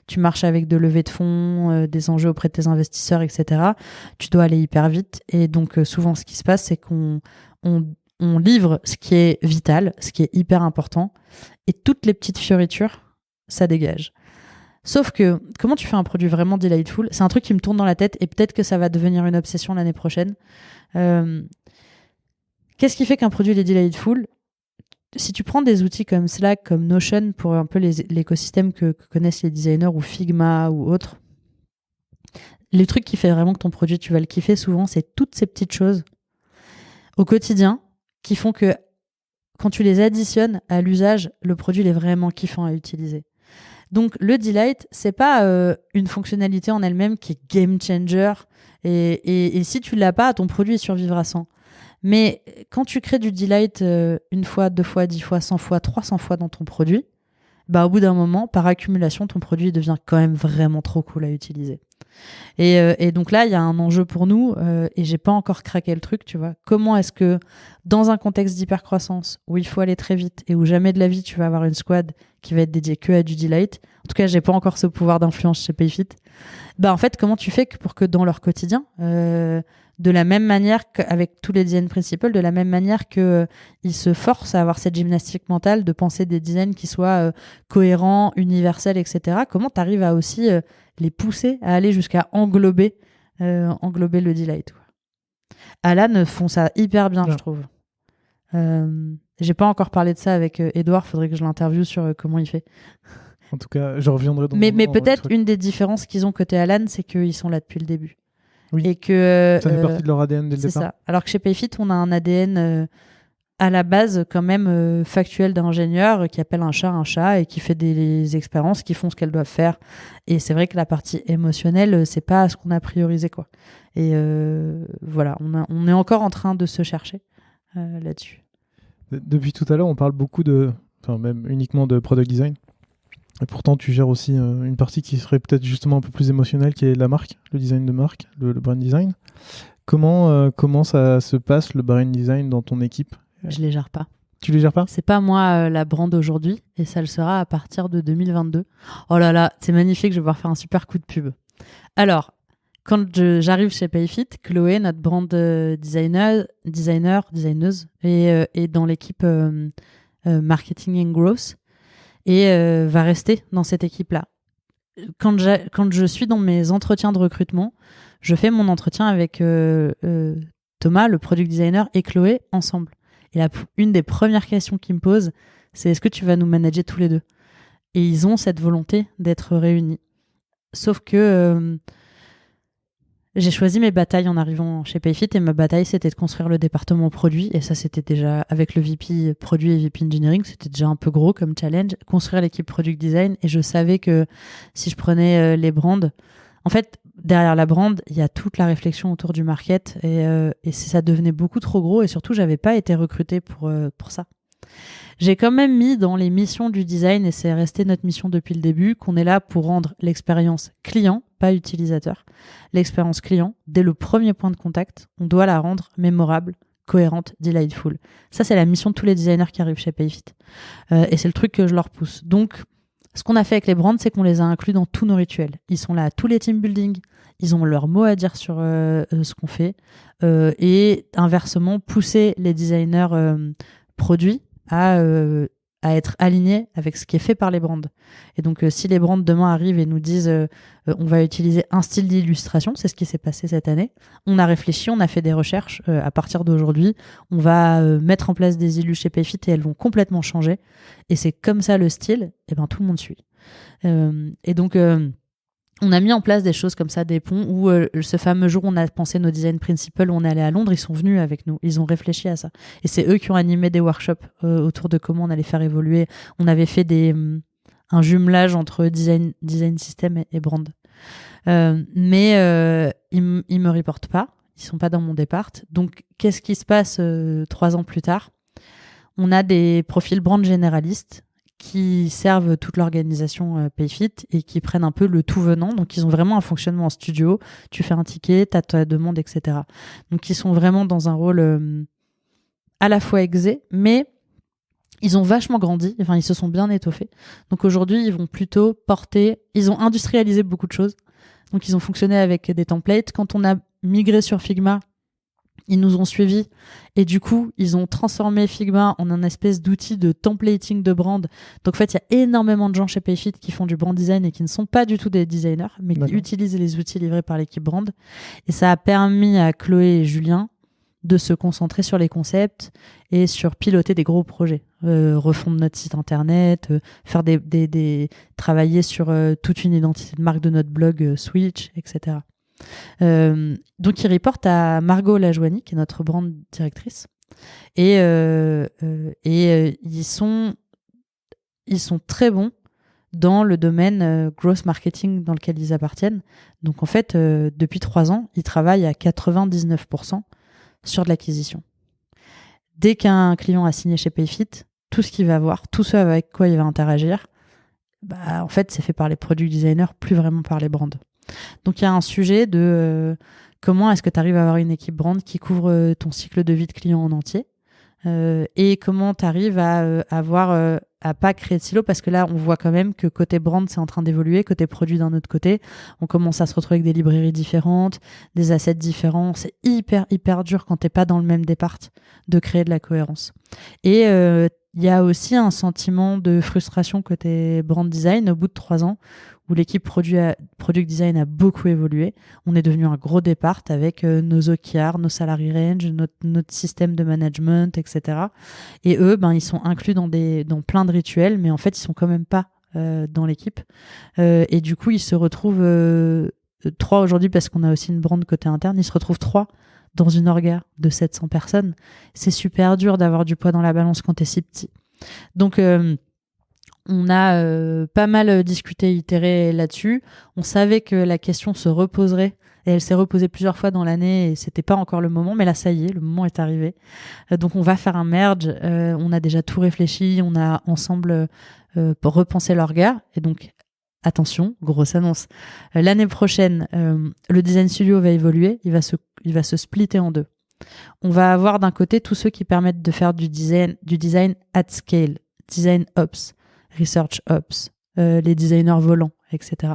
tu marches avec de levées de fonds, des enjeux auprès de tes investisseurs, etc., tu dois aller hyper vite. Et donc, souvent, ce qui se passe, c'est qu'on livre ce qui est vital, ce qui est hyper important, et toutes les petites fioritures, ça dégage. Sauf que, comment tu fais un produit vraiment delightful ? C'est un truc qui me tourne dans la tête, et peut-être que ça va devenir une obsession l'année prochaine. Qu'est-ce qui fait qu'un produit est delightful ? Si tu prends des outils comme Slack, comme Notion, pour un peu l'écosystème que connaissent les designers, ou Figma, ou autres, les trucs qui fait vraiment que ton produit, tu vas le kiffer souvent, c'est toutes ces petites choses au quotidien qui font que quand tu les additionnes à l'usage, le produit il est vraiment kiffant à utiliser. Donc le delight, c'est pas une fonctionnalité en elle-même qui est game changer et si tu l'as pas, ton produit survivra sans. Mais quand tu crées du delight 1 fois, 2 fois, 10 fois, 100 fois, 300 fois dans ton produit, au bout d'un moment, par accumulation, ton produit devient quand même vraiment trop cool à utiliser. Et donc là, il y a un enjeu pour nous et j'ai pas encore craqué le truc, tu vois. Comment est-ce que dans un contexte d'hypercroissance où il faut aller très vite et où jamais de la vie tu vas avoir une squad qui va être dédiée que à du delight, en tout cas, j'ai pas encore ce pouvoir d'influence chez Payfit. En fait, comment tu fais pour que dans leur quotidien, de la même manière qu'avec tous les design principles, de la même manière que ils se forcent à avoir cette gymnastique mentale de penser des designs qui soient cohérents, universels, etc. Comment tu arrives à aussi les pousser à aller jusqu'à englober le delight, quoi. Alan font ça hyper bien, je trouve. J'ai pas encore parlé de ça avec Edouard, faudrait que je l'interviewe sur comment il fait. En tout cas, je reviendrai dans Mais peut-être une des différences qu'ils ont côté Alan, c'est qu'ils sont là depuis le début. Oui. Et que ça fait partie de leur ADN dès le départ. C'est ça. Alors que chez Payfit, on a un ADN à la base quand même factuel d'ingénieur qui appelle un chat et qui fait des expériences qui font ce qu'elles doivent faire. Et c'est vrai que la partie émotionnelle, c'est pas ce qu'on a priorisé, quoi. Et voilà, on est encore en train de se chercher là-dessus. Depuis tout à l'heure, on parle beaucoup même uniquement de product design. Et pourtant, tu gères aussi une partie qui serait peut-être justement un peu plus émotionnelle, qui est la marque, le design de marque, le brand design. Comment ça se passe, le brand design, dans ton équipe ? Je les gère pas. Tu les gères pas ? C'est pas moi la brand aujourd'hui, et ça le sera à partir de 2022. Oh là là, c'est magnifique, je vais pouvoir faire un super coup de pub. Alors, quand j'arrive chez Payfit, Chloé, notre brand designeuse, est dans l'équipe marketing and growth, et va rester dans cette équipe-là. Quand je suis dans mes entretiens de recrutement, je fais mon entretien avec Thomas, le product designer, et Chloé ensemble. Et une des premières questions qu'ils me posent, c'est est-ce que tu vas nous manager tous les deux ? Et ils ont cette volonté d'être réunis. Sauf que j'ai choisi mes batailles en arrivant chez Payfit, et ma bataille, c'était de construire le département produit. Et ça, c'était déjà, avec le VP produit et VP engineering, c'était déjà un peu gros comme challenge. Construire l'équipe product design. Et je savais que si je prenais les brands, en fait, derrière la brand, il y a toute la réflexion autour du market et ça devenait beaucoup trop gros et surtout, j'avais pas été recrutée pour ça. J'ai quand même mis dans les missions du design, et c'est resté notre mission depuis le début, qu'on est là pour rendre l'expérience client, pas utilisateur. L'expérience client, dès le premier point de contact, on doit la rendre mémorable, cohérente, delightful. Ça, c'est la mission de tous les designers qui arrivent chez Payfit. Et c'est le truc que je leur pousse. Donc, ce qu'on a fait avec les brands, c'est qu'on les a inclus dans tous nos rituels. Ils sont là à tous les team building, ils ont leur mot à dire sur ce qu'on fait, et inversement, pousser les designers produits à à être aligné avec ce qui est fait par les brands. Et donc, si les brands demain arrivent et nous disent on va utiliser un style d'illustration, c'est ce qui s'est passé cette année. On a réfléchi, on a fait des recherches. À partir d'aujourd'hui, on va mettre en place des illus chez Payfit et elles vont complètement changer. Et c'est comme ça le style, et ben tout le monde suit. Et donc, on a mis en place des choses comme ça, des ponts, où ce fameux jour où on a pensé nos design principles, où on est allé à Londres, ils sont venus avec nous, ils ont réfléchi à ça. Et c'est eux qui ont animé des workshops autour de comment on allait faire évoluer. On avait fait un jumelage entre design system et brand. Mais ils me reportent pas, ils sont pas dans mon départ. Donc, qu'est-ce qui se passe 3 ans plus tard ? On a des profils brand généralistes qui servent toute l'organisation Payfit et qui prennent un peu le tout venant. Donc, ils ont vraiment un fonctionnement en studio. Tu fais un ticket, tu as ta demande, etc. Donc, ils sont vraiment dans un rôle à la fois exé, mais ils ont vachement grandi. Enfin, ils se sont bien étoffés. Donc, aujourd'hui, ils vont plutôt porter... Ils ont industrialisé beaucoup de choses. Donc, ils ont fonctionné avec des templates. Quand on a migré sur Figma, ils nous ont suivis et du coup, ils ont transformé Figma en un espèce d'outil de templating de brand. Donc en fait, il y a énormément de gens chez Payfit qui font du brand design et qui ne sont pas du tout des designers, mais qui utilisent les outils livrés par l'équipe brand. Et ça a permis à Chloé et Julien de se concentrer sur les concepts et sur piloter des gros projets. Refondre notre site internet, faire travailler sur toute une identité de marque de notre blog Switch, etc. Donc, ils reportent à Margot Lajoigny, qui est notre brand directrice. Et ils sont très bons dans le domaine growth marketing dans lequel ils appartiennent. Donc, en fait, depuis 3 ans, ils travaillent à 99% sur de l'acquisition. Dès qu'un client a signé chez Payfit, tout ce qu'il va voir, tout ce avec quoi il va interagir, en fait, c'est fait par les product designers, plus vraiment par les brands. Donc, il y a un sujet de comment est-ce que tu arrives à avoir une équipe brand qui couvre ton cycle de vie de client en entier et comment tu arrives à pas créer de silo, parce que là, on voit quand même que côté brand, c'est en train d'évoluer, côté produit d'un autre côté, on commence à se retrouver avec des librairies différentes, des assets différents. C'est hyper, hyper dur quand t'es pas dans le même départ de créer de la cohérence. Et il y a aussi un sentiment de frustration côté brand design au bout de 3 ans où l'équipe product design a beaucoup évolué. On est devenu un gros départ avec nos OKR, nos salary range, notre système de management, etc. Et eux, ils sont inclus dans plein de rituels, mais en fait, ils sont quand même pas dans l'équipe. Et du coup, ils se retrouvent 3 aujourd'hui parce qu'on a aussi une brand côté interne. Ils se retrouvent 3 dans une orga de 700 personnes. C'est super dur d'avoir du poids dans la balance quand t'es si petit. Donc, on a pas mal discuté, itéré là-dessus. On savait que la question se reposerait et elle s'est reposée plusieurs fois dans l'année et c'était pas encore le moment, mais là ça y est, le moment est arrivé. Donc on va faire un merge, on a déjà tout réfléchi, on a ensemble repensé l'orga et donc attention, grosse annonce. L'année prochaine, le design studio va évoluer, il va se splitter en 2. On va avoir d'un côté tous ceux qui permettent de faire du design at scale, design ops, research ops, les designers volants, etc.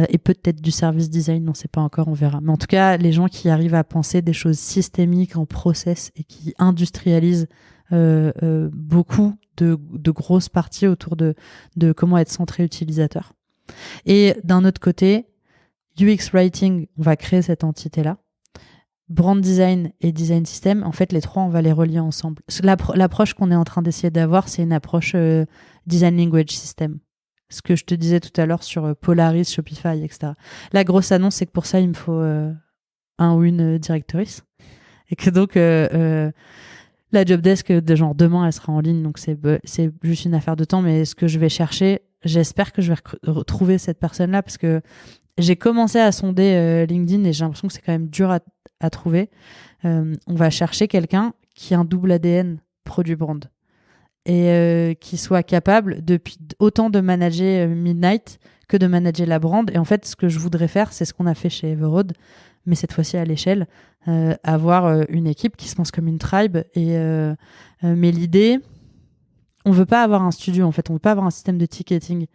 Et peut-être du service design, on ne sait pas encore, on verra. Mais en tout cas, les gens qui arrivent à penser des choses systémiques en process et qui industrialisent beaucoup de grosses parties autour de comment être centré utilisateur. Et d'un autre côté, UX Writing, on va créer cette entité-là. Brand design et design system, en fait, les 3, on va les relier ensemble. L'approche qu'on est en train d'essayer d'avoir, c'est une approche design language system. Ce que je te disais tout à l'heure sur Polaris, Shopify, etc. La grosse annonce, c'est que pour ça, il me faut un ou une directrice. Et que donc, la job desk, de genre demain, elle sera en ligne. Donc, c'est juste une affaire de temps. Mais ce que je vais chercher, j'espère que je vais retrouver cette personne-là parce que j'ai commencé à sonder LinkedIn et j'ai l'impression que c'est quand même dur à trouver. On va chercher quelqu'un qui a un double ADN produit brand et qui soit capable autant de manager Midnight que de manager la brand. Et en fait, ce que je voudrais faire, c'est ce qu'on a fait chez Everroad, mais cette fois-ci à l'échelle, avoir une équipe qui se pense comme une tribe. Mais l'idée, on veut pas avoir un studio, en fait, on veut pas avoir un système de ticketing.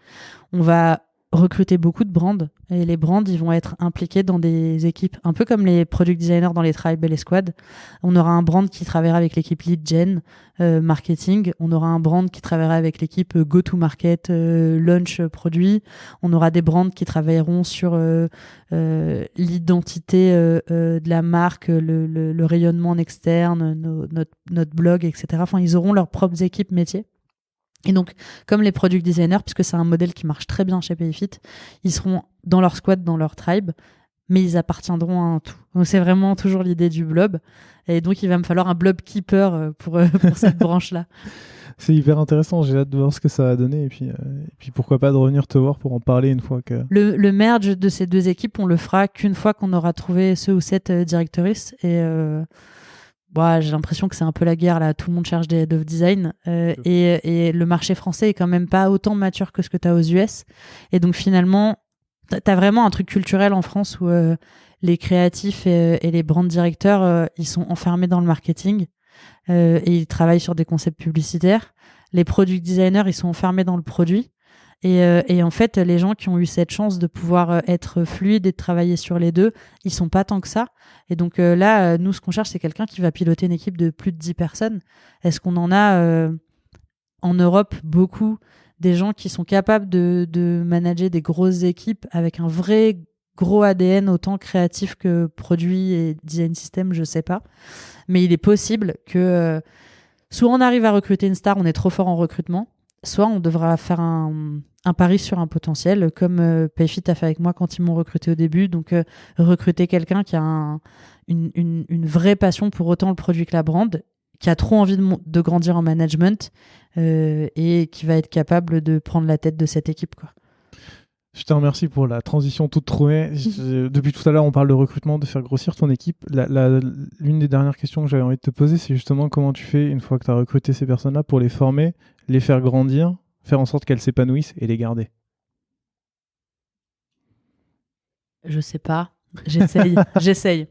On va recruter beaucoup de brands et les brands ils vont être impliqués dans des équipes un peu comme les product designers dans les tribes et les squads. On aura un brand qui travaillera avec l'équipe lead gen marketing, on aura un brand qui travaillera avec l'équipe go to market launch produit, on aura des brands qui travailleront sur l'identité de la marque, le rayonnement en externe, notre blog, etc. Enfin ils auront leurs propres équipes métiers. Et donc, comme les product designers, puisque c'est un modèle qui marche très bien chez Payfit, ils seront dans leur squad, dans leur tribe, mais ils appartiendront à un tout. Donc, c'est vraiment toujours l'idée du blob. Et donc, il va me falloir un blob keeper pour cette branche-là. C'est hyper intéressant. J'ai hâte de voir ce que ça va donner. Et puis pourquoi pas de revenir te voir pour en parler une fois que... Le merge de ces deux équipes, on le fera qu'une fois qu'on aura trouvé ce ou cette directrice. Et... j'ai l'impression que c'est un peu la guerre là, tout le monde cherche des head of design et le marché français est quand même pas autant mature que ce que tu as aux US et donc finalement tu as vraiment un truc culturel en France où les créatifs et les brand directeurs ils sont enfermés dans le marketing et ils travaillent sur des concepts publicitaires. Les product designers ils sont enfermés dans le produit. Et en fait, les gens qui ont eu cette chance de pouvoir être fluides et de travailler sur les deux, ils sont pas tant que ça. Et donc là, nous, ce qu'on cherche, c'est quelqu'un qui va piloter une équipe de plus de 10 personnes. Est-ce qu'on en a en Europe beaucoup des gens qui sont capables de manager des grosses équipes avec un vrai gros ADN autant créatif que produit et design system, je sais pas. Mais il est possible que soit on arrive à recruter une star, on est trop fort en recrutement, soit on devra faire un pari sur un potentiel, comme Payfit a fait avec moi quand ils m'ont recruté au début. Donc, recruter quelqu'un qui a une vraie passion pour autant le produit que la brand, qui a trop envie de grandir en management et qui va être capable de prendre la tête de cette équipe, quoi. Je te remercie pour la transition toute trouvée. Depuis tout à l'heure, on parle de recrutement, de faire grossir ton équipe. L'une des dernières questions que j'avais envie de te poser, c'est justement comment tu fais, une fois que tu as recruté ces personnes-là, pour les former, les faire grandir, faire en sorte qu'elles s'épanouissent et les garder. Je sais pas. J'essaye.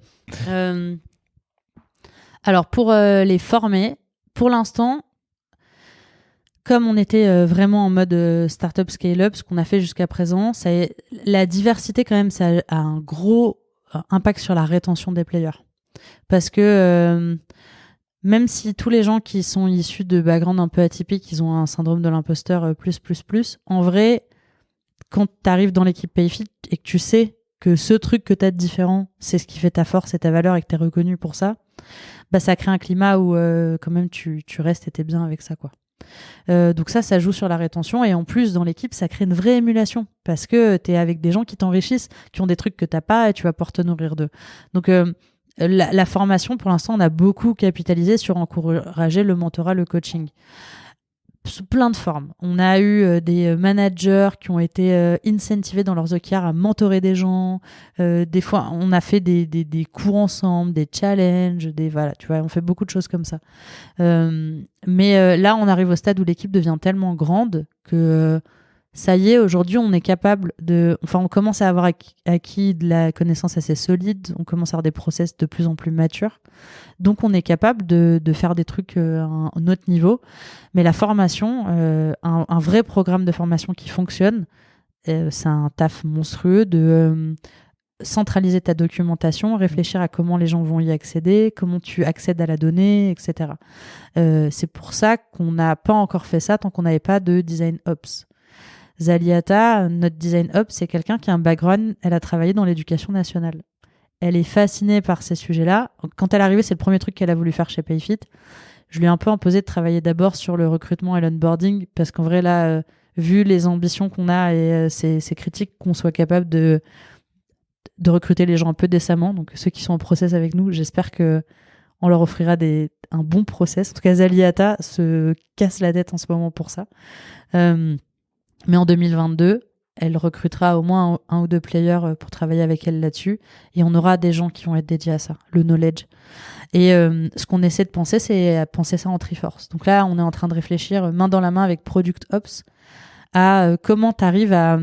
Alors, pour les former, pour l'instant, comme on était vraiment en mode startup scale-up, ce qu'on a fait jusqu'à présent, la diversité quand même, ça a un gros impact sur la rétention des players. Parce que même si tous les gens qui sont issus de backgrounds un peu atypiques, ils ont un syndrome de l'imposteur plus, en vrai, quand tu arrives dans l'équipe Payfit et que tu sais que ce truc que tu as de différent, c'est ce qui fait ta force et ta valeur et que tu es reconnu pour ça, bah ça crée un climat où quand même tu restes et t'es bien avec ça, quoi. Donc ça joue sur la rétention et en plus dans l'équipe ça crée une vraie émulation parce que t'es avec des gens qui t'enrichissent, qui ont des trucs que t'as pas et tu vas pouvoir te nourrir d'eux. Donc la formation pour l'instant on a beaucoup capitalisé sur encourager le mentorat, le coaching sous plein de formes. On a eu des managers qui ont été incentivés dans leurs OKR à mentorer des gens. Des fois, on a fait des cours ensemble, des challenges, voilà, tu vois, on fait beaucoup de choses comme ça. Mais là, on arrive au stade où l'équipe devient tellement grande que ça y est, aujourd'hui, on est capable on commence à avoir acquis de la connaissance assez solide, on commence à avoir des process de plus en plus matures. Donc, on est capable de faire des trucs à un autre niveau. Mais la formation, un vrai programme de formation qui fonctionne, c'est un taf monstrueux de centraliser ta documentation, réfléchir à comment les gens vont y accéder, comment tu accèdes à la donnée, etc. C'est pour ça qu'on n'a pas encore fait ça tant qu'on n'avait pas de design ops. Zaliata, notre design ops, c'est quelqu'un qui a un background, elle a travaillé dans l'éducation nationale. Elle est fascinée par ces sujets-là. Quand elle est arrivée, c'est le premier truc qu'elle a voulu faire chez Payfit. Je lui ai un peu imposé de travailler d'abord sur le recrutement et l'onboarding parce qu'en vrai, là, vu les ambitions qu'on a et c'est critique qu'on soit capable de recruter les gens un peu décemment. Donc, ceux qui sont en process avec nous, j'espère que on leur offrira un bon process. En tout cas, Zaliata se casse la tête en ce moment pour ça. Mais en 2022, elle recrutera au moins un ou deux players pour travailler avec elle là-dessus. Et on aura des gens qui vont être dédiés à ça, le knowledge. Et ce qu'on essaie de penser, c'est penser ça en Triforce. Donc là, on est en train de réfléchir main dans la main avec Product Ops à comment tu arrives à...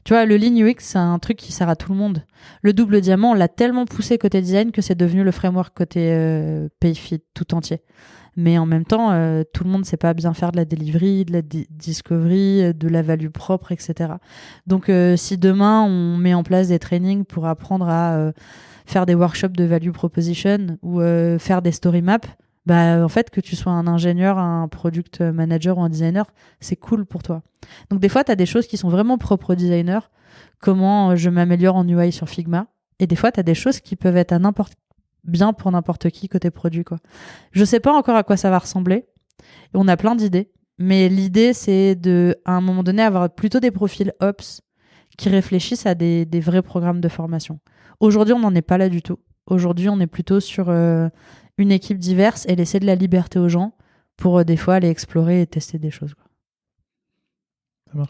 Tu vois, le Lean UX, c'est un truc qui sert à tout le monde. Le double diamant, on l'a tellement poussé côté design que c'est devenu le framework côté Payfit tout entier. Mais en même temps, tout le monde sait pas bien faire de la delivery, de la discovery, de la value propre, etc. Donc, si demain, on met en place des trainings pour apprendre à faire des workshops de value proposition ou faire des story maps, bah, en fait, que tu sois un ingénieur, un product manager ou un designer, c'est cool pour toi. Donc, des fois, tu as des choses qui sont vraiment propres au designer. Comment je m'améliore en UI sur Figma. Et des fois, tu as des choses qui peuvent être bien pour n'importe qui côté produit, quoi. Je sais pas encore à quoi ça va ressembler. On a plein d'idées. Mais l'idée, c'est à un moment donné, avoir plutôt des profils ops qui réfléchissent à des vrais programmes de formation. Aujourd'hui, on n'en est pas là du tout. Aujourd'hui, on est plutôt sur une équipe diverse et laisser de la liberté aux gens pour des fois aller explorer et tester des choses, quoi.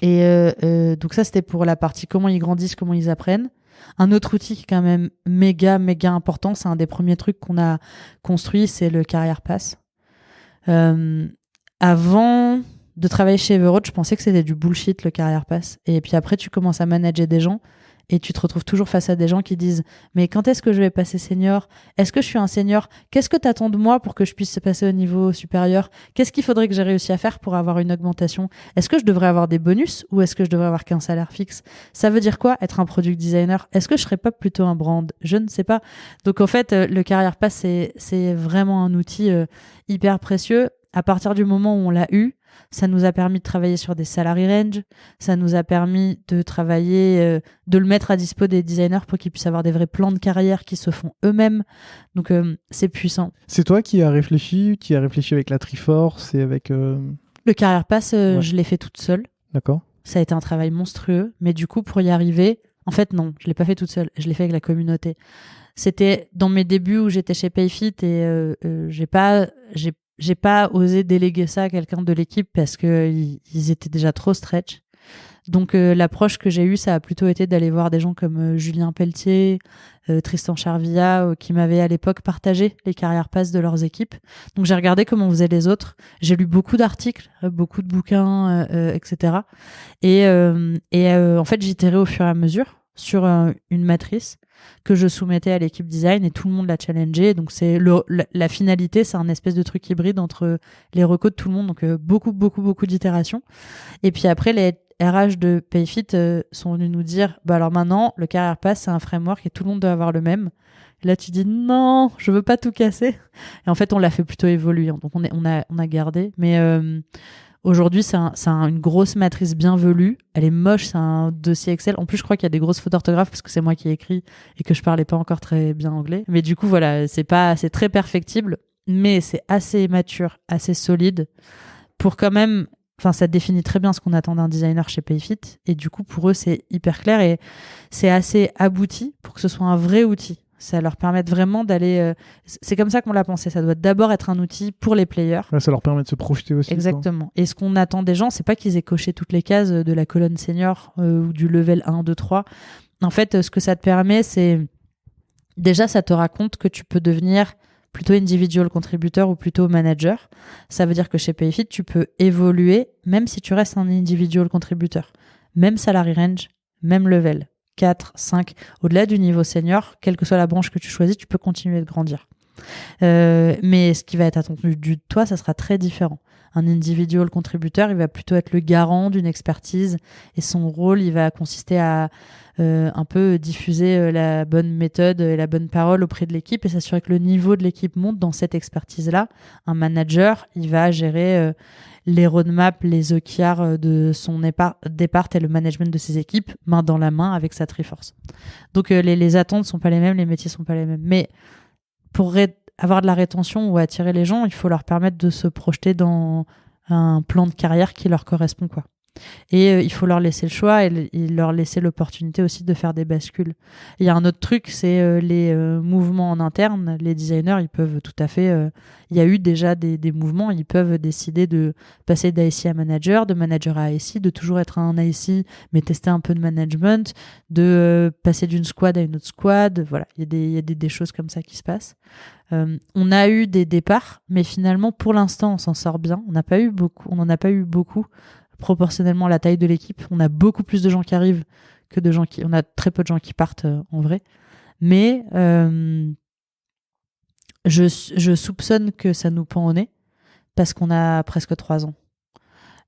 Et donc ça, c'était pour la partie comment ils grandissent, comment ils apprennent. Un autre outil qui est quand même méga important, c'est un des premiers trucs qu'on a construit, c'est le Career Pass. Avant de travailler chez Everroad, je pensais que c'était du bullshit, le Career Pass. Et puis après, tu commences à manager des gens et tu te retrouves toujours face à des gens qui disent « Mais quand est-ce que je vais passer senior ? Est-ce que je suis un senior ? Qu'est-ce que tu attends de moi pour que je puisse passer au niveau supérieur ? Qu'est-ce qu'il faudrait que j'ai réussi à faire pour avoir une augmentation ? Est-ce que je devrais avoir des bonus ou est-ce que je devrais avoir qu'un salaire fixe ? Ça veut dire quoi être un product designer ? Est-ce que je serais pas plutôt un brand ? Je ne sais pas. Donc en fait, le Career Pass, c'est vraiment un outil hyper précieux. À partir du moment où on l'a eu, ça nous a permis de travailler sur des salary range, ça nous a permis de travailler, de le mettre à dispo des designers pour qu'ils puissent avoir des vrais plans de carrière qui se font eux-mêmes. Donc c'est puissant. C'est toi qui as réfléchi avec la Triforce et avec... Le Career Pass, ouais. Je l'ai fait toute seule. D'accord. Ça a été un travail monstrueux, mais du coup, pour y arriver, en fait, non, je l'ai pas fait toute seule, je l'ai fait avec la communauté. C'était dans mes débuts où j'étais chez Payfit et j'ai pas osé déléguer ça à quelqu'un de l'équipe parce que ils étaient déjà trop stretch. Donc l'approche que j'ai eue, ça a plutôt été d'aller voir des gens comme Julien Pelletier, Tristan Charvilla, qui m'avaient à l'époque partagé les Career Pass de leurs équipes. Donc j'ai regardé comment faisaient les autres. J'ai lu beaucoup d'articles, beaucoup de bouquins, etc. Et en fait, j'itérais au fur et à mesure sur une matrice que je soumettais à l'équipe design et tout le monde l'a challengé. Donc c'est la finalité, c'est un espèce de truc hybride entre les recos de tout le monde. Donc beaucoup d'itérations. Et puis après, les RH de Payfit sont venus nous dire bah alors maintenant, le Career Pass, c'est un framework et tout le monde doit avoir le même. Et là, tu dis non, je veux pas tout casser. Et en fait, on l'a fait plutôt évoluer. Donc on a gardé. Mais aujourd'hui, c'est une grosse matrice bien velue. Elle est moche, c'est un dossier Excel. En plus, je crois qu'il y a des grosses fautes d'orthographe parce que c'est moi qui ai écrit et que je parlais pas encore très bien anglais. Mais du coup, voilà, c'est très perfectible, mais c'est assez mature, assez solide pour quand même. Enfin, ça définit très bien ce qu'on attend d'un designer chez Payfit. Et du coup, pour eux, c'est hyper clair et c'est assez abouti pour que ce soit un vrai outil. Ça leur permet vraiment d'aller... c'est comme ça qu'on l'a pensé. Ça doit d'abord être un outil pour les players. Ouais, ça leur permet de se projeter aussi. Exactement. Quoi. Et ce qu'on attend des gens, c'est pas qu'ils aient coché toutes les cases de la colonne senior ou du level 1, 2, 3. En fait, ce que ça te permet, c'est... Déjà, ça te raconte que tu peux devenir plutôt individual contributeur ou plutôt manager. Ça veut dire que chez Payfit, tu peux évoluer même si tu restes un individual contributeur. Même salary range, même level. 4, 5, au-delà du niveau senior, quelle que soit la branche que tu choisis, tu peux continuer de grandir. Mais ce qui va être attendu de toi, ça sera très différent. Un individual contributeur, il va plutôt être le garant d'une expertise et son rôle, il va consister à un peu diffuser la bonne méthode et la bonne parole auprès de l'équipe et s'assurer que le niveau de l'équipe monte dans cette expertise-là. Un manager, il va gérer les roadmaps, les OKR de son départ et le management de ses équipes, main dans la main avec sa Triforce. Donc les attentes sont pas les mêmes, les métiers sont pas les mêmes. Mais pour avoir de la rétention ou attirer les gens, il faut leur permettre de se projeter dans un plan de carrière qui leur correspond, quoi. Et il faut leur laisser le choix et leur laisser l'opportunité aussi de faire des bascules. Il y a un autre truc, c'est les mouvements en interne. Les designers, ils peuvent tout à fait... il y a eu déjà des mouvements, ils peuvent décider de passer d'AIC à manager, de manager à AIC, de toujours être un AIC, mais tester un peu de management, de passer d'une squad à une autre squad. Voilà, il y a des choses comme ça qui se passent. On a eu des départs, mais finalement, pour l'instant, on s'en sort bien. On n'en a pas eu beaucoup. Proportionnellement à la taille de l'équipe, on a beaucoup plus de gens qui arrivent que de gens qui... On a très peu de gens qui partent en vrai. Mais je soupçonne que ça nous pend au nez parce qu'on a presque 3 ans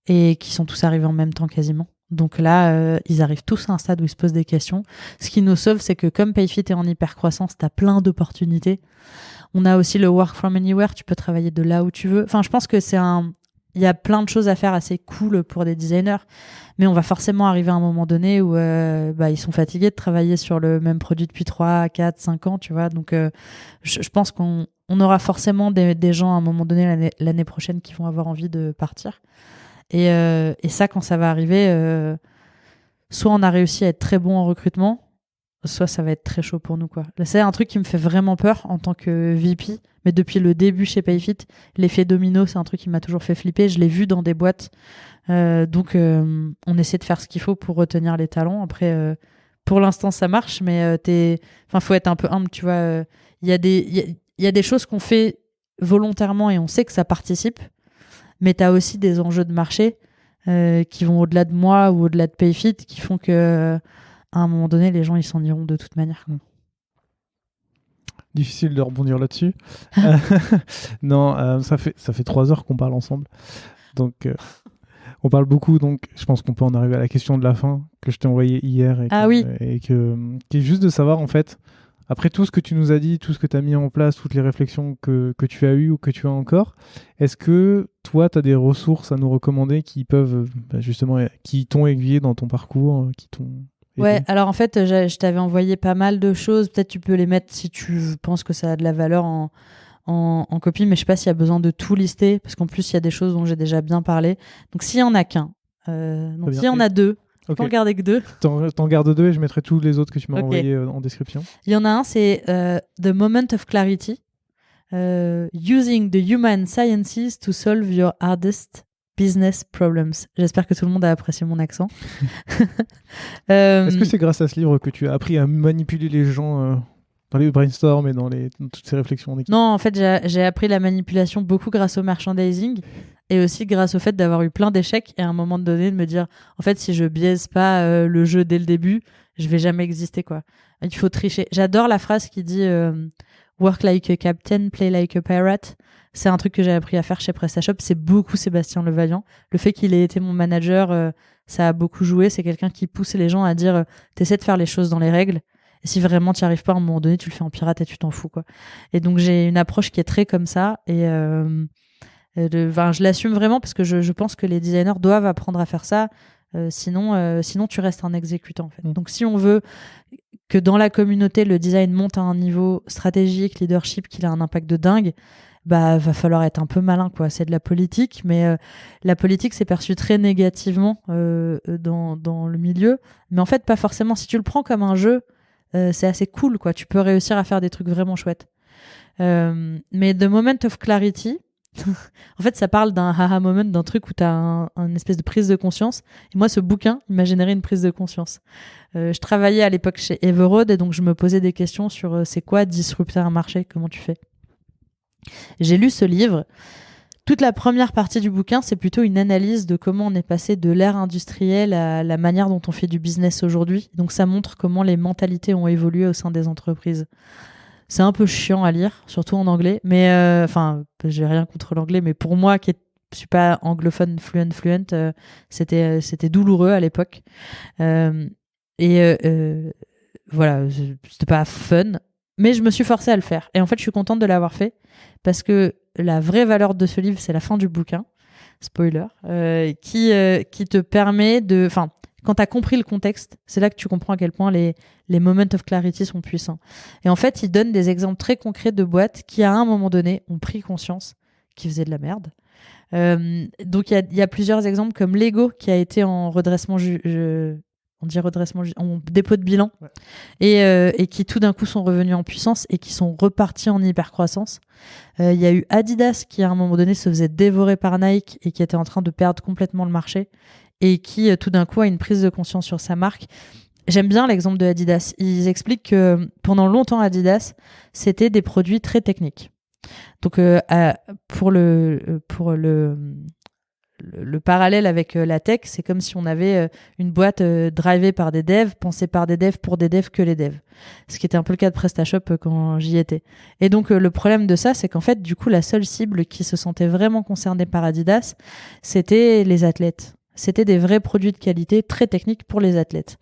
et qui sont tous arrivés en même temps quasiment. Donc là, ils arrivent tous à un stade où ils se posent des questions. Ce qui nous sauve, c'est que comme Payfit est en hyper croissance, t'as plein d'opportunités. On a aussi le work from anywhere, tu peux travailler de là où tu veux. Enfin, je pense que il y a plein de choses à faire assez cool pour des designers, mais on va forcément arriver à un moment donné où ils sont fatigués de travailler sur le même produit depuis 3, 4, 5 ans, tu vois. Donc, je pense qu'on aura forcément des gens à un moment donné l'année prochaine qui vont avoir envie de partir. Et ça, quand ça va arriver, soit on a réussi à être très bon en recrutement, soit ça va être très chaud pour nous, quoi. Là, c'est un truc qui me fait vraiment peur en tant que VP, mais depuis le début chez Payfit, l'effet domino, c'est un truc qui m'a toujours fait flipper. Je l'ai vu dans des boîtes, donc on essaie de faire ce qu'il faut pour retenir les talents. Après, pour l'instant, ça marche, mais faut être un peu humble, tu vois. Il y a des choses qu'on fait volontairement et on sait que ça participe. Mais tu as aussi des enjeux de marché qui vont au-delà de moi ou au-delà de Payfit qui font que à un moment donné, les gens ils s'en iront de toute manière. Difficile de rebondir là-dessus. Non, ça fait 3 heures qu'on parle ensemble. Donc, on parle beaucoup. Donc, je pense qu'on peut en arriver à la question de la fin que je t'ai envoyée hier. Qui est juste de savoir, en fait, après tout ce que tu nous as dit, tout ce que tu as mis en place, toutes les réflexions que tu as eues ou que tu as encore, est-ce que toi, tu as des ressources à nous recommander qui peuvent, qui t'ont aiguillé dans ton parcours, qui t'ont aidé ? Ouais, alors en fait, je t'avais envoyé pas mal de choses. Peut-être tu peux les mettre si tu penses que ça a de la valeur en copie, mais je sais pas s'il y a besoin de tout lister, parce qu'en plus, il y a des choses dont j'ai déjà bien parlé. Donc, s'il y en a qu'un, s'il y en a 2, je peux en garder que 2. T'en gardes 2 et je mettrai tous les autres que tu m'as envoyés en description. Il y en a un, c'est The Moment of Clarity. Using the human sciences to solve your hardest business problems. J'espère que tout le monde a apprécié mon accent. Est-ce que c'est grâce à ce livre que tu as appris à manipuler les gens dans les brainstorms et dans toutes ces réflexions en équipe ? Non, en fait, j'ai appris la manipulation beaucoup grâce au merchandising et aussi grâce au fait d'avoir eu plein d'échecs et à un moment donné de me dire, en fait, si je biaise pas le jeu dès le début, je vais jamais exister, quoi. Il faut tricher. J'adore la phrase qui dit work like a captain, play like a pirate. C'est un truc que j'ai appris à faire chez PrestaShop. C'est beaucoup Sébastien Levaillant. Le fait qu'il ait été mon manager, ça a beaucoup joué. C'est quelqu'un qui pousse les gens à dire t'essaies de faire les choses dans les règles. Et si vraiment tu n'y arrives pas, à un moment donné, tu le fais en pirate et tu t'en fous, quoi. Et donc, j'ai une approche qui est très comme ça. Et je l'assume vraiment parce que je pense que les designers doivent apprendre à faire ça. Sinon, tu restes un exécutant, en fait. Donc, si on veut que dans la communauté, le design monte à un niveau stratégique, leadership, qu'il a un impact de dingue, va falloir être un peu malin, quoi. C'est de la politique, mais la politique, c'est perçu très négativement dans le milieu. Mais en fait, pas forcément. Si tu le prends comme un jeu, c'est assez cool, quoi. Tu peux réussir à faire des trucs vraiment chouettes. Mais The Moment of Clarity, en fait, ça parle d'un haha moment, d'un truc où tu as une espèce de prise de conscience. Et moi, ce bouquin, il m'a généré une prise de conscience. Je travaillais à l'époque chez Everroad et donc je me posais des questions sur c'est quoi disrupter un marché, comment tu fais. J'ai lu ce livre. Toute la première partie du bouquin, c'est plutôt une analyse de comment on est passé de l'ère industrielle à la manière dont on fait du business aujourd'hui. Donc ça montre comment les mentalités ont évolué au sein des entreprises. C'est un peu chiant à lire, surtout en anglais. Mais j'ai rien contre l'anglais, mais pour moi qui suis pas anglophone fluent, c'était douloureux à l'époque. Voilà, c'était pas fun, mais je me suis forcée à le faire. Et en fait, je suis contente de l'avoir fait parce que la vraie valeur de ce livre, c'est la fin du bouquin, spoiler, qui te permet de... Enfin, quand tu as compris le contexte, c'est là que tu comprends à quel point les moments of clarity sont puissants. Et en fait, il donne des exemples très concrets de boîtes qui, à un moment donné, ont pris conscience qu'ils faisaient de la merde. Donc, il y a plusieurs exemples, comme Lego, qui a été en redressement... on dit redressement en dépôt de bilan, ouais. Et qui tout d'un coup sont revenus en puissance et qui sont repartis en hypercroissance. Il y a eu Adidas qui à un moment donné se faisait dévorer par Nike et qui était en train de perdre complètement le marché et qui tout d'un coup a une prise de conscience sur sa marque. J'aime bien l'exemple de Adidas. Ils expliquent que pendant longtemps Adidas c'était des produits très techniques. Donc pour le parallèle avec la tech, c'est comme si on avait une boîte drivée par des devs, pensée par des devs pour des devs que les devs. Ce qui était un peu le cas de PrestaShop quand j'y étais. Et donc le problème de ça, c'est qu'en fait, du coup, la seule cible qui se sentait vraiment concernée par Adidas, c'était les athlètes. C'était des vrais produits de qualité très techniques pour les athlètes.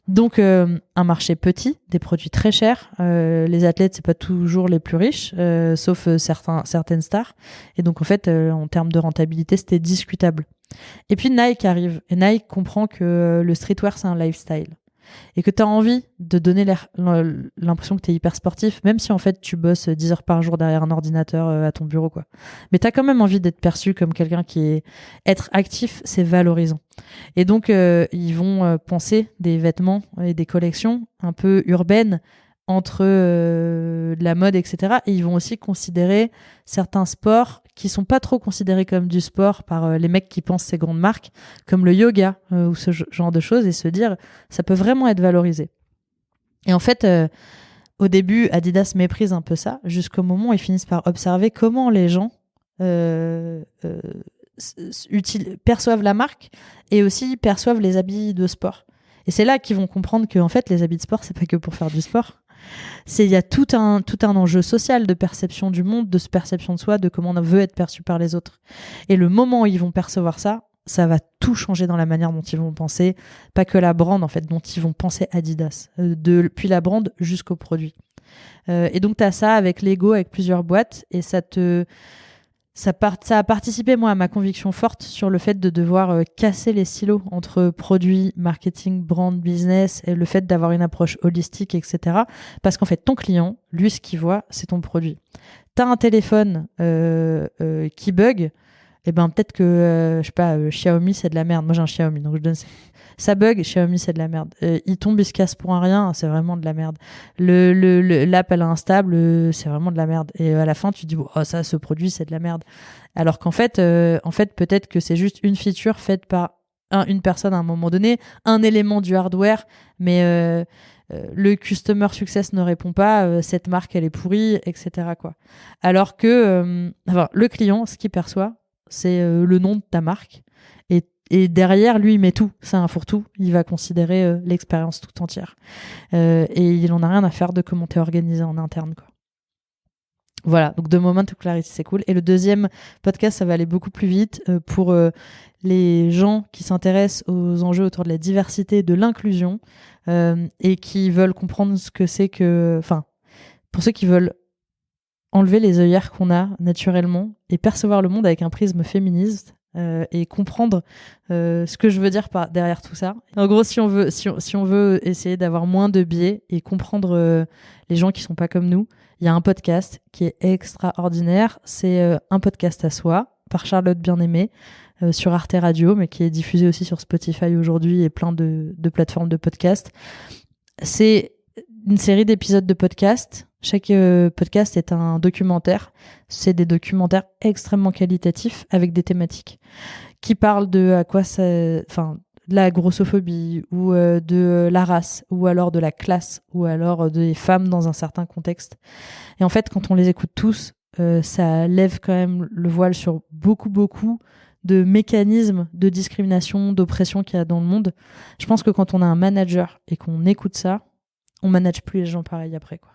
Donc un marché petit, des produits très chers. Les athlètes, c'est pas toujours les plus riches, sauf certaines stars. Et donc en fait, en termes de rentabilité, c'était discutable. Et puis Nike arrive. Et Nike comprend que le streetwear, c'est un lifestyle. Et que tu as envie de donner l'impression que tu es hyper sportif, même si en fait tu bosses 10 heures par jour derrière un ordinateur à ton bureau, quoi. Mais tu as quand même envie d'être perçu comme quelqu'un qui est... Être actif, c'est valorisant. Et donc, ils vont penser des vêtements et des collections un peu urbaines entre de la mode, etc. Et ils vont aussi considérer certains sports qui sont pas trop considérés comme du sport par les mecs qui pensent ces grandes marques, comme le yoga ou ce genre de choses, et se dire ça peut vraiment être valorisé. Et en fait, au début, Adidas méprise un peu ça, jusqu'au moment où ils finissent par observer comment les gens perçoivent la marque et aussi perçoivent les habits de sport. Et c'est là qu'ils vont comprendre que en fait, les habits de sport, c'est pas que pour faire du sport. Il y a tout un enjeu social de perception du monde, de perception de soi, de comment on veut être perçu par les autres. Et le moment où ils vont percevoir ça, ça va tout changer dans la manière dont ils vont penser, pas que la brand en fait, dont ils vont penser Adidas, depuis la brand jusqu'au produit. Et donc tu as ça avec Lego, avec plusieurs boîtes, et ça a participé, moi, à ma conviction forte sur le fait de devoir casser les silos entre produits, marketing, brand, business, et le fait d'avoir une approche holistique, etc. Parce qu'en fait, ton client, lui, ce qu'il voit, c'est ton produit. T'as un téléphone qui bug, et ben peut-être que, je sais pas, Xiaomi, c'est de la merde. Moi, j'ai un Xiaomi, donc je donne... Ça bug, Xiaomi, c'est de la merde. Il tombe, il se casse pour un rien, c'est vraiment de la merde. L'app, elle est instable, c'est vraiment de la merde. Et à la fin, tu te dis, oh, ça, ce produit, c'est de la merde. Alors qu'en fait, peut-être que c'est juste une feature faite par une personne à un moment donné, un élément du hardware, mais le customer success ne répond pas, cette marque, elle est pourrie, etc., quoi. Alors que le client, ce qu'il perçoit, c'est le nom de ta marque. Et derrière, lui, il met tout. C'est un fourre-tout. Il va considérer l'expérience tout entière. Et il en a rien à faire de comment t'es organisé en interne, quoi. Voilà. Donc, The Moment of Clarity, c'est cool. Et le deuxième podcast, ça va aller beaucoup plus vite pour les gens qui s'intéressent aux enjeux autour de la diversité et de l'inclusion et qui veulent comprendre ce que c'est que... Enfin, pour ceux qui veulent enlever les œillères qu'on a naturellement et percevoir le monde avec un prisme féministe, et comprendre ce que je veux dire derrière tout ça. En gros, si on veut essayer d'avoir moins de biais et comprendre les gens qui sont pas comme nous, il y a un podcast qui est extraordinaire. C'est un podcast à soi par Charlotte Bien-Aimée sur Arte Radio, mais qui est diffusé aussi sur Spotify aujourd'hui et plein de plateformes de podcast. C'est une série d'épisodes de podcast. Chaque podcast est un documentaire. C'est des documentaires extrêmement qualitatifs avec des thématiques qui parlent de la grossophobie ou de la race ou alors de la classe ou alors des femmes dans un certain contexte. Et en fait, quand on les écoute tous, ça lève quand même le voile sur beaucoup de mécanismes de discrimination, d'oppression qu'il y a dans le monde. Je pense que quand on a un manager et qu'on écoute ça, on manage plus les gens pareil après, quoi.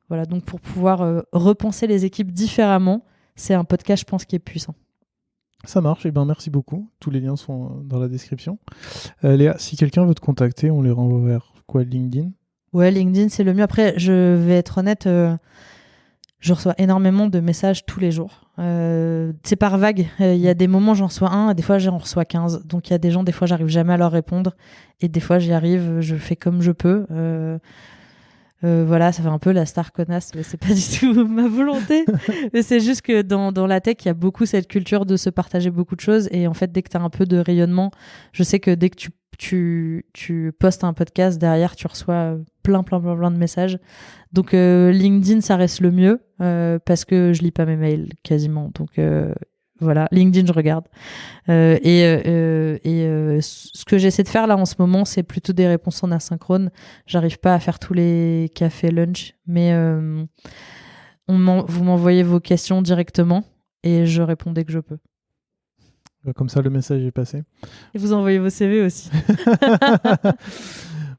Voilà, donc pour pouvoir repenser les équipes différemment, c'est un podcast, je pense, qui est puissant. Ça marche, et ben merci beaucoup. Tous les liens sont dans la description. Léa, si quelqu'un veut te contacter, on les renvoie vers quoi, LinkedIn ? Ouais, LinkedIn, c'est le mieux. Après, je vais être honnête, je reçois énormément de messages tous les jours. C'est par vague. Il y a des moments, j'en reçois un, et des fois, j'en reçois 15. Donc, il y a des gens, des fois, j'arrive jamais à leur répondre. Et des fois, j'y arrive, je fais comme je peux. Voilà, ça fait un peu la star connasse, mais c'est pas du tout ma volonté. Mais c'est juste que dans la tech, il y a beaucoup cette culture de se partager beaucoup de choses. Et en fait, dès que tu as un peu de rayonnement, je sais que dès que tu postes un podcast, derrière, tu reçois plein de messages. Donc, LinkedIn, ça reste le mieux parce que je lis pas mes mails quasiment. Donc, voilà, LinkedIn, je regarde. Ce que j'essaie de faire là en ce moment, c'est plutôt des réponses en asynchrone. J'arrive pas à faire tous les cafés lunch, mais vous m'envoyez vos questions directement et je réponds dès que je peux. Comme ça, le message est passé. Et vous envoyez vos CV aussi.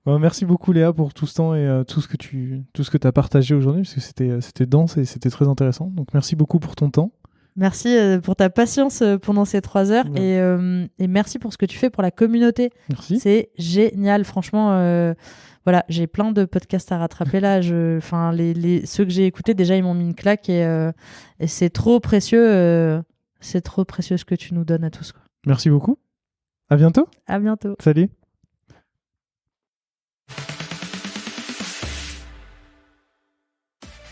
Bon, merci beaucoup Léa pour tout ce temps et tout ce que tu as partagé aujourd'hui, parce que c'était dense et c'était très intéressant. Donc merci beaucoup pour ton temps. Merci pour ta patience pendant ces 3 heures et merci pour ce que tu fais pour la communauté. Merci. C'est génial, franchement. Voilà, j'ai plein de podcasts à rattraper là. Ceux que j'ai écoutés, déjà, ils m'ont mis une claque et c'est trop précieux. C'est trop précieux ce que tu nous donnes à tous, quoi. Merci beaucoup. À bientôt. À bientôt. Salut.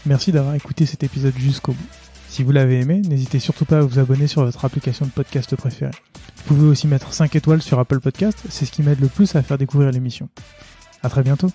Merci d'avoir écouté cet épisode jusqu'au bout. Si vous l'avez aimé, n'hésitez surtout pas à vous abonner sur votre application de podcast préférée. Vous pouvez aussi mettre 5 étoiles sur Apple Podcast, c'est ce qui m'aide le plus à faire découvrir l'émission. À très bientôt.